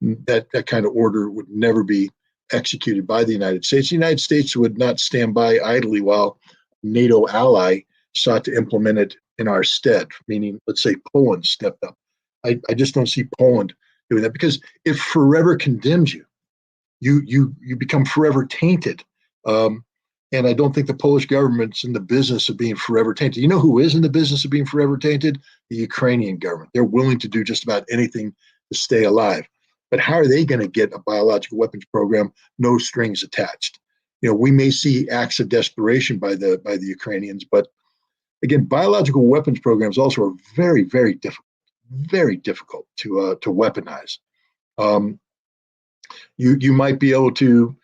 that kind of order would never be executed by the United States. The United States would not stand by idly while NATO ally sought to implement it in our stead, meaning, let's say, Poland stepped up. I just don't see Poland doing that because it forever condemns you. You become forever tainted. And I don't think the Polish government's in the business of being forever tainted. You know who is in the business of being forever tainted? The Ukrainian government. They're willing to do just about anything to stay alive. But how are they going to get a biological weapons program, no strings attached? We may see acts of desperation by the Ukrainians, but again, biological weapons programs also are very, very difficult to weaponize. You might be able to,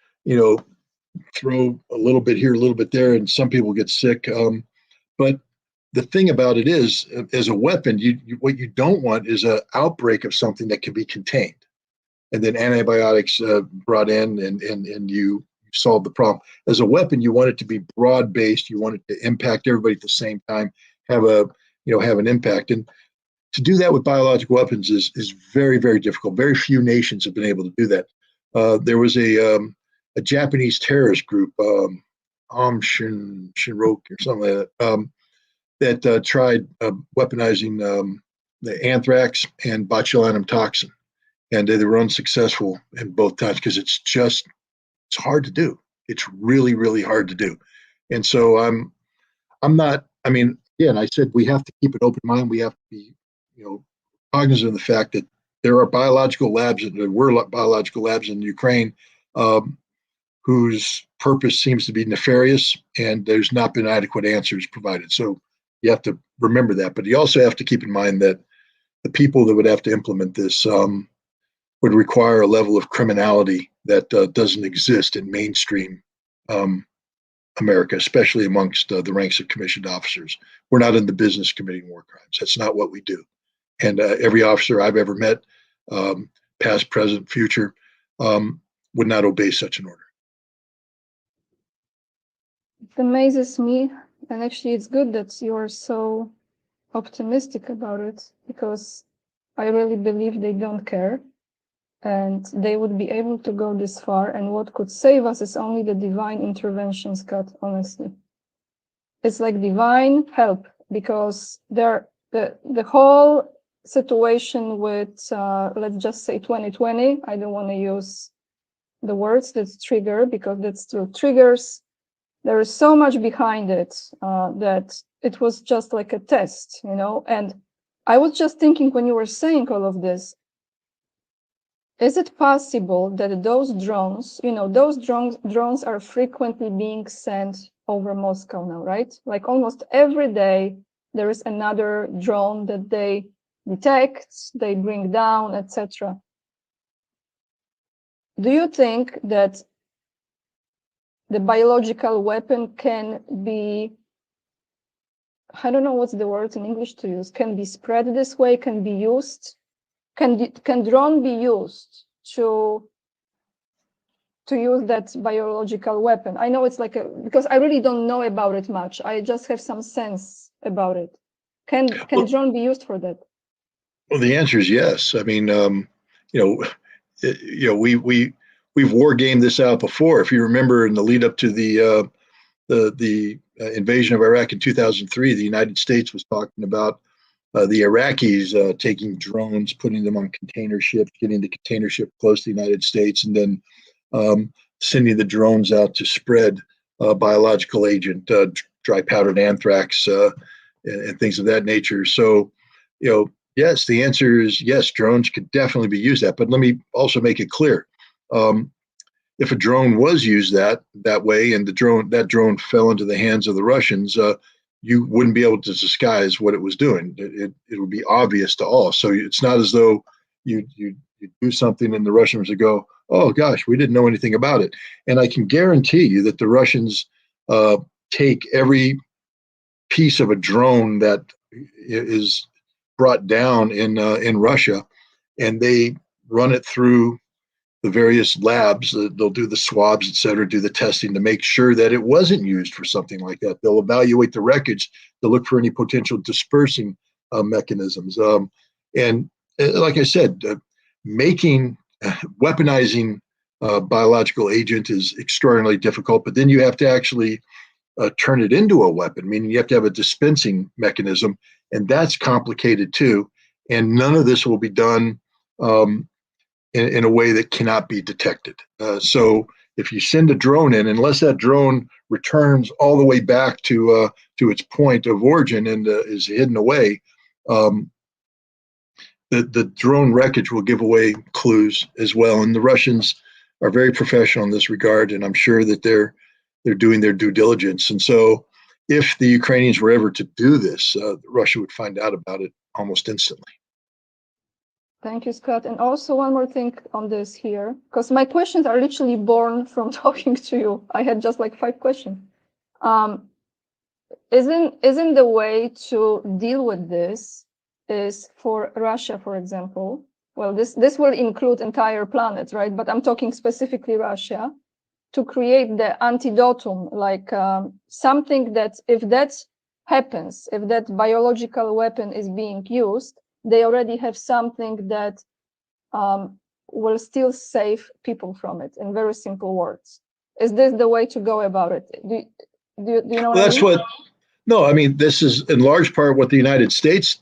throw a little bit here, a little bit there, and some people get sick. But the thing about it is, as a weapon, what you don't want is an outbreak of something that can be contained, and then antibiotics brought in, and you solve the problem. As a weapon, you want it to be broad based. You want it to impact everybody at the same time, have an impact. And to do that with biological weapons is very, very difficult. Very few nations have been able to do that. There was a Japanese terrorist group, Shinroku or something like that. that tried weaponizing the anthrax and botulinum toxin, and they were unsuccessful in both times because it's hard to do. It's really, really hard to do. And so I'm not. I mean, again, I said we have to keep an open mind. We have to be, cognizant of the fact that there are biological labs, and there were biological labs in Ukraine, whose purpose seems to be nefarious, and there's not been adequate answers provided. So you have to remember that. But you also have to keep in mind that the people that would have to implement this would require a level of criminality that doesn't exist in mainstream America, especially amongst the ranks of commissioned officers. We're not in the business of committing war crimes. That's not what we do. And every officer I've ever met, past, present, future, would not obey such an order. It amazes me, and actually it's good that you're so optimistic about it, because I really believe they don't care, and they would be able to go this far, and what could save us is only the divine intervention, Scott, honestly. It's like divine help, because the whole situation with, let's just say 2020, I don't want to use the words that trigger, because that still triggers. There is so much behind it that it was just like a test, and I was just thinking when you were saying all of this, is it possible that those drones, those drones are frequently being sent over Moscow now, right? Like almost every day, there is another drone that they detect, they bring down, etc. Do you think that the biological weapon can be, I don't know what's the word in English to use, can be spread this way, can be used? Can drone be used to use that biological weapon? I know it's like because I really don't know about it much. I just have some sense about it. Can drone be used for that? Well, the answer is yes. I mean, we've war gamed this out before. If you remember, in the lead up to the invasion of Iraq in 2003, the United States was talking about the Iraqis taking drones, putting them on container ships, getting the container ship close to the United States, and then sending the drones out to spread biological agent, dry powdered anthrax, and things of that nature. So, yes, the answer is yes, drones could definitely be used that. But let me also make it clear. If a drone was used that way, and that drone fell into the hands of the Russians, you wouldn't be able to disguise what it was doing. It would be obvious to all. So it's not as though you do something and the Russians would go, "Oh gosh, we didn't know anything about it." And I can guarantee you that the Russians take every piece of a drone that is brought down in Russia, and they run it through the various labs. They'll do the swabs, et cetera, do the testing to make sure that it wasn't used for something like that. They'll evaluate the wreckage to look for any potential dispersing mechanisms. And like I said, weaponizing biological agent is extraordinarily difficult, but then you have to actually turn it into a weapon, meaning you have to have a dispensing mechanism, and that's complicated too. And none of this will be done in a way that cannot be detected. So if you send a drone in, unless that drone returns all the way back to its point of origin and is hidden away, the drone wreckage will give away clues as well. And the Russians are very professional in this regard, and I'm sure that they're doing their due diligence. And so if the Ukrainians were ever to do this, Russia would find out about it almost instantly. Thank you, Scott. And also one more thing on this here, because my questions are literally born from talking to you. I had just like 5 questions. Isn't the way to deal with this is for Russia, for example? Well, this will include entire planet, right? But I'm talking specifically Russia, to create the antidotum, like something that if that happens, if that biological weapon is being used, they already have something that will still save people from it, in very simple words. Is this the way to go about it? Do you know what I mean? No, I mean, this is in large part what the United States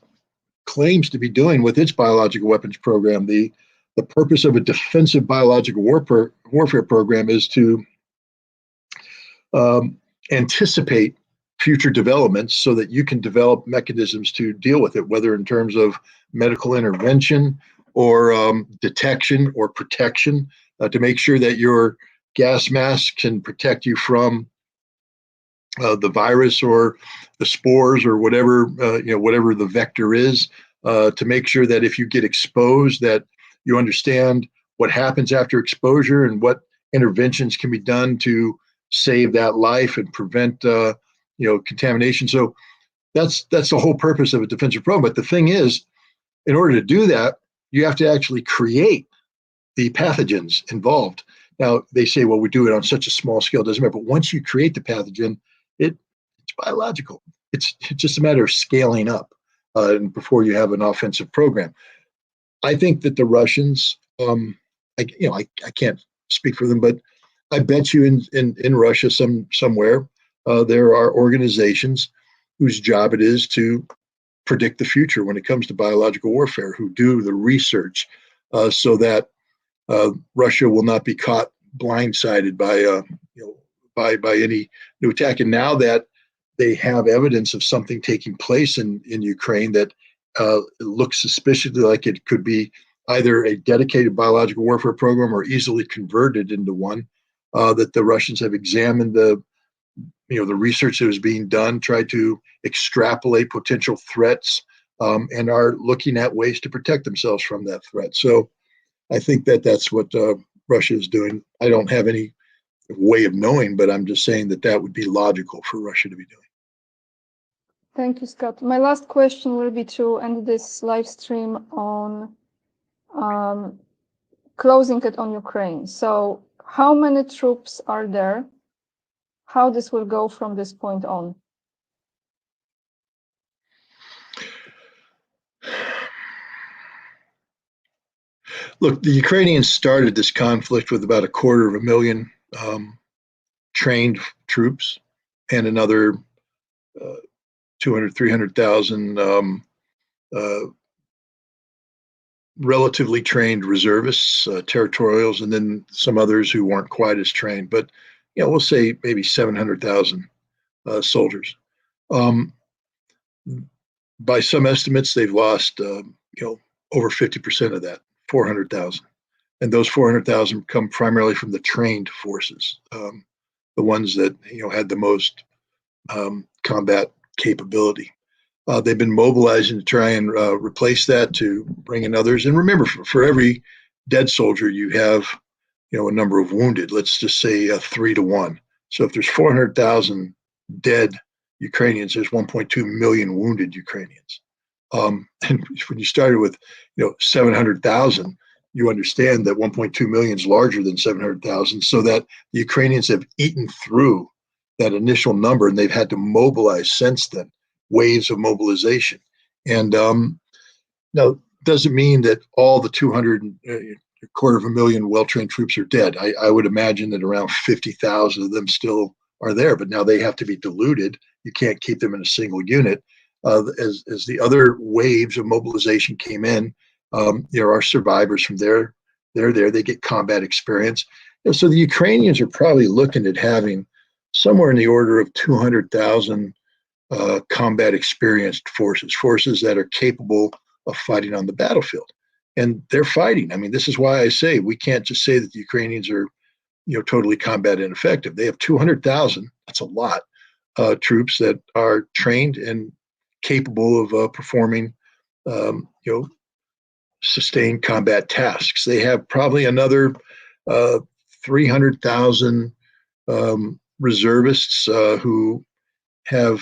claims to be doing with its biological weapons program. The purpose of a defensive biological warfare program is to um, anticipate future developments so that you can develop mechanisms to deal with it, whether in terms of medical intervention or detection or protection, to make sure that your gas mask can protect you from the virus or the spores or whatever whatever the vector is, to make sure that if you get exposed, that you understand what happens after exposure and what interventions can be done to save that life and prevent contamination. So that's the whole purpose of a defensive program. But the thing is, in order to do that, you have to actually create the pathogens involved. Now they say, well, we do it on such a small scale, it doesn't matter. But once you create the pathogen, it's biological. It's just a matter of scaling up before you have an offensive program. I think that the Russians, I can't speak for them, but I bet you in Russia somewhere there are organizations whose job it is to predict the future when it comes to biological warfare, who do the research so that Russia will not be caught blindsided by any new attack. And now that they have evidence of something taking place in Ukraine that looks suspiciously like it could be either a dedicated biological warfare program or easily converted into one, that the Russians have examined the research that was being done, tried to extrapolate potential threats, and are looking at ways to protect themselves from that threat. So I think that that's what Russia is doing. I don't have any way of knowing, but I'm just saying that that would be logical for Russia to be doing. Thank you, Scott. My last question will be to end this live stream on closing it on Ukraine. So how many troops are there? How this will go from this point on? Look, the Ukrainians started this conflict with about 250,000 trained troops and another 200, 300,000 relatively trained reservists, territorials, and then some others who weren't quite as trained. But we'll say maybe 700,000 soldiers. By some estimates, they've lost over 50% of that, 400,000. And those 400,000 come primarily from the trained forces, the ones that had the most combat capability. They've been mobilizing to try and replace that, to bring in others. And remember, for every dead soldier, you have a number of wounded. Let's just say 3 to 1. So if there's 400,000 dead Ukrainians, there's 1.2 million wounded Ukrainians. And when you started with 700,000, you understand that 1.2 million is larger than 700,000, so that the Ukrainians have eaten through that initial number, and they've had to mobilize since then, waves of mobilization. And now, doesn't mean that all the 250,000 well-trained troops are dead. I would imagine that around 50,000 of them still are there, but now they have to be diluted. You can't keep them in a single unit. As the other waves of mobilization came in, there are survivors from there. They're there. They get combat experience. So the Ukrainians are probably looking at having somewhere in the order of 200,000 combat experienced forces that are capable of fighting on the battlefield. And they're fighting. I mean, this is why I say we can't just say that the Ukrainians are totally combat ineffective. They have 200,000. That's a lot. Troops that are trained and capable of performing sustained combat tasks. They have probably another 300,000 reservists who have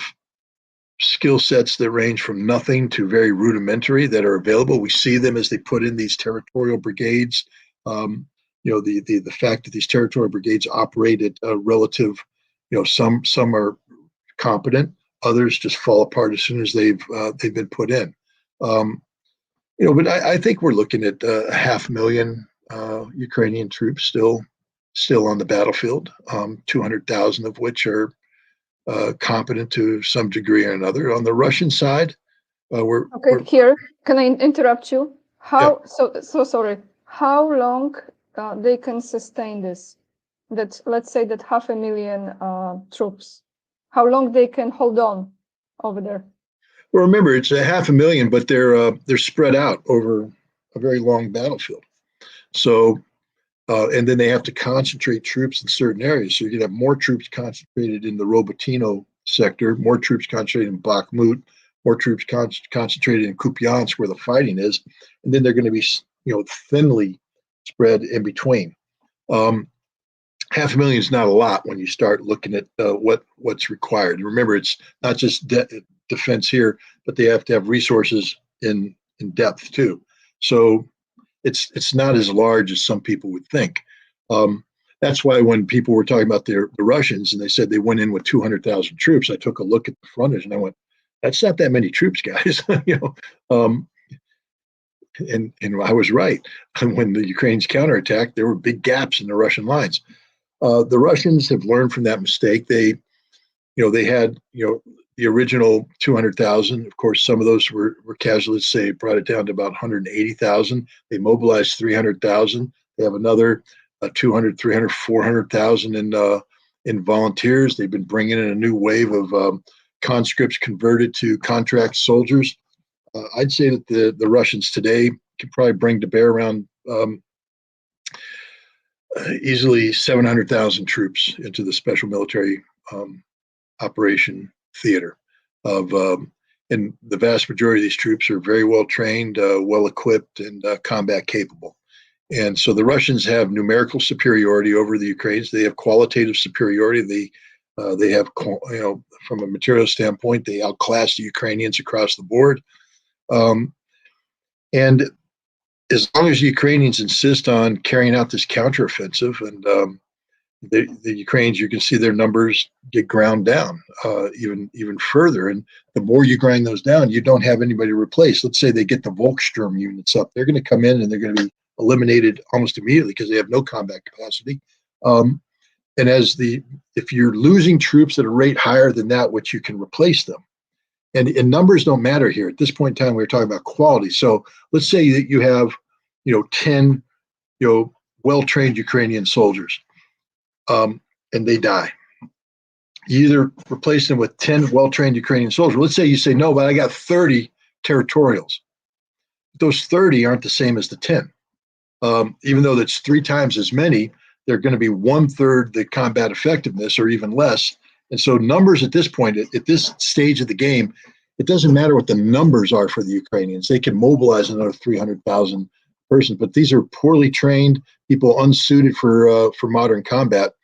skill sets that range from nothing to very rudimentary that are available. We see them as they put in these territorial brigades. The fact that these territorial brigades operate at a relative, some are competent, others just fall apart as soon as they've been put in. But I think we're looking at 500,000 Ukrainian troops still on the battlefield, 200,000 of which are competent to some degree or another. On the Russian side, we're here. Can I interrupt you? Yeah. So sorry. How long they can sustain this? That, let's say that 500,000 troops. How long they can hold on over there? Well, remember, it's 500,000, but they're spread out over a very long battlefield. So, and then they have to concentrate troops in certain areas. So you can have more troops concentrated in the Robotyno sector, more troops concentrated in Bakhmut, more troops concentrated in Kupiansk, where the fighting is, and then they're going to be, thinly spread in between. 500,000 is not a lot when you start looking at what's required. And remember, it's not just defense here, but they have to have resources in depth too. So it's not as large as some people would think. That's why when people were talking about the Russians and they said they went in with 200,000 troops, I took a look at the frontage and I went, "That's not that many troops, guys." And I was right. When the Ukrainians counterattacked, there were big gaps in the Russian lines. The Russians have learned from that mistake. They had the original 200,000. Of course, some of those were casualties. They brought it down to about 180,000. They mobilized 300,000. They have another 200, 300, 400,000 in volunteers. They've been bringing in a new wave of conscripts converted to contract soldiers. I'd say that the Russians today could probably bring to bear around easily 700,000 troops into the special military operation theater and the vast majority of these troops are very well trained, well equipped, and combat capable. And so the Russians have numerical superiority over the Ukrainians. They have qualitative superiority. They have, from a material standpoint, they outclass the Ukrainians across the board. And as long as the Ukrainians insist on carrying out this counteroffensive, and the Ukrainians, you can see their numbers get ground down even further. And the more you grind those down, you don't have anybody to replace. Let's say they get the Volkssturm units up. They're going to come in and they're going to be eliminated almost immediately because they have no combat capacity. And if you're losing troops at a rate higher than that, which you can replace them. And numbers don't matter here. At this point in time, we're talking about quality. So let's say that you have, 10, well-trained Ukrainian soldiers, and they die. You either replace them with 10 well-trained Ukrainian soldiers. Let's say you say, no, but I got 30 territorials. Those 30 aren't the same as the 10. Even though that's 3 times as many, they're going to be 1/3 the combat effectiveness or even less. And so numbers at this point, at this stage of the game, it doesn't matter what the numbers are for the Ukrainians. They can mobilize another 300,000 persons, but these are poorly trained people, unsuited for modern combat.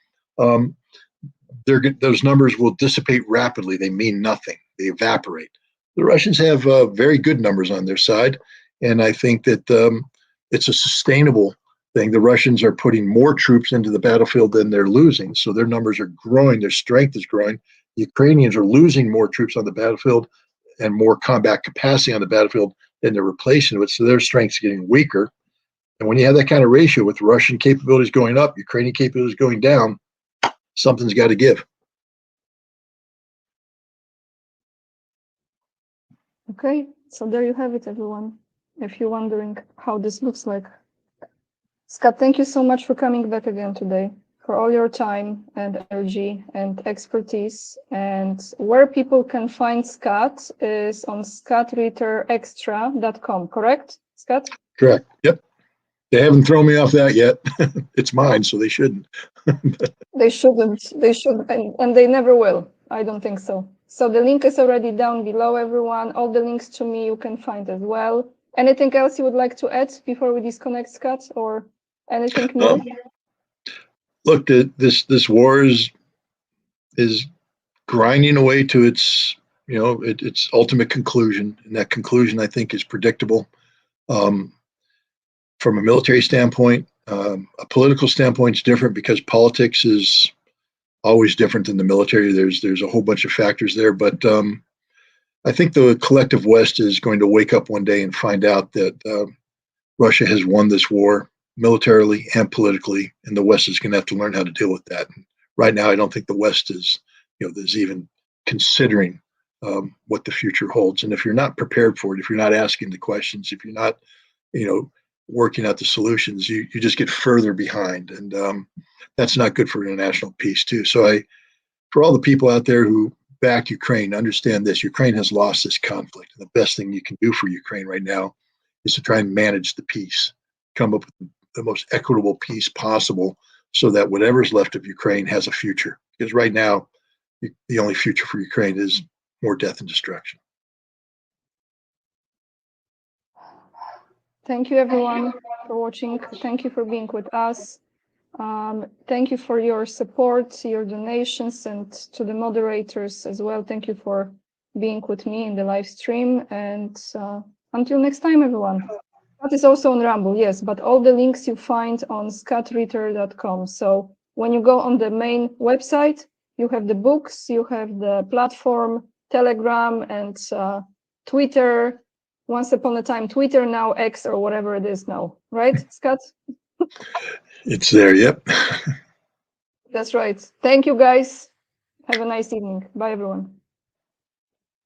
Those numbers will dissipate rapidly. They mean nothing. They evaporate. The Russians have very good numbers on their side, and I think that it's a sustainable thing. The Russians are putting more troops into the battlefield than they're losing, so their numbers are growing. Their strength is growing. The Ukrainians are losing more troops on the battlefield and more combat capacity on the battlefield than they're replacing it, so their strength's getting weaker. And when you have that kind of ratio with Russian capabilities going up, Ukrainian capabilities going down, something's got to give. Okay, so there you have it, everyone. If you're wondering how this looks like. Scott, thank you so much for coming back again today, for all your time and energy and expertise. And where people can find Scott is on scottritterextra.com, correct, Scott? Correct. Yep. They haven't thrown me off that yet. It's mine, so they shouldn't. They shouldn't. They should, and they never will. I don't think so. So the link is already down below, everyone. All the links to me you can find as well. Anything else you would like to add before we disconnect, Scott, or anything new? Look, this war is grinding away to its its ultimate conclusion, and that conclusion I think is predictable. From a military standpoint, a political standpoint is different because politics is always different than the military. There's a whole bunch of factors there, but I think the collective West is going to wake up one day and find out that Russia has won this war militarily and politically, and the West is going to have to learn how to deal with that. And right now, I don't think the West is, there's even considering what the future holds. And if you're not prepared for it, if you're not asking the questions, if you're not, working out the solutions, you just get further behind. And that's not good for international peace too. So for all the people out there who back Ukraine, understand this: Ukraine has lost this conflict. And the best thing you can do for Ukraine right now is to try and manage the peace, come up with the most equitable peace possible, so that whatever's left of Ukraine has a future. Because right now, the only future for Ukraine is more death and destruction. Thank you, everyone, for watching. Thank you for being with us. Thank you for your support, your donations, and to the moderators as well. Thank you for being with me in the live stream. And until next time, everyone. That is also on Rumble, yes, but all the links you find on scottritter.com. So when you go on the main website, you have the books, you have the platform, Telegram, and Twitter. Once upon a time, Twitter, now X, or whatever it is now, right, Scott? It's there, yep. That's right. Thank you, guys. Have a nice evening. Bye, everyone.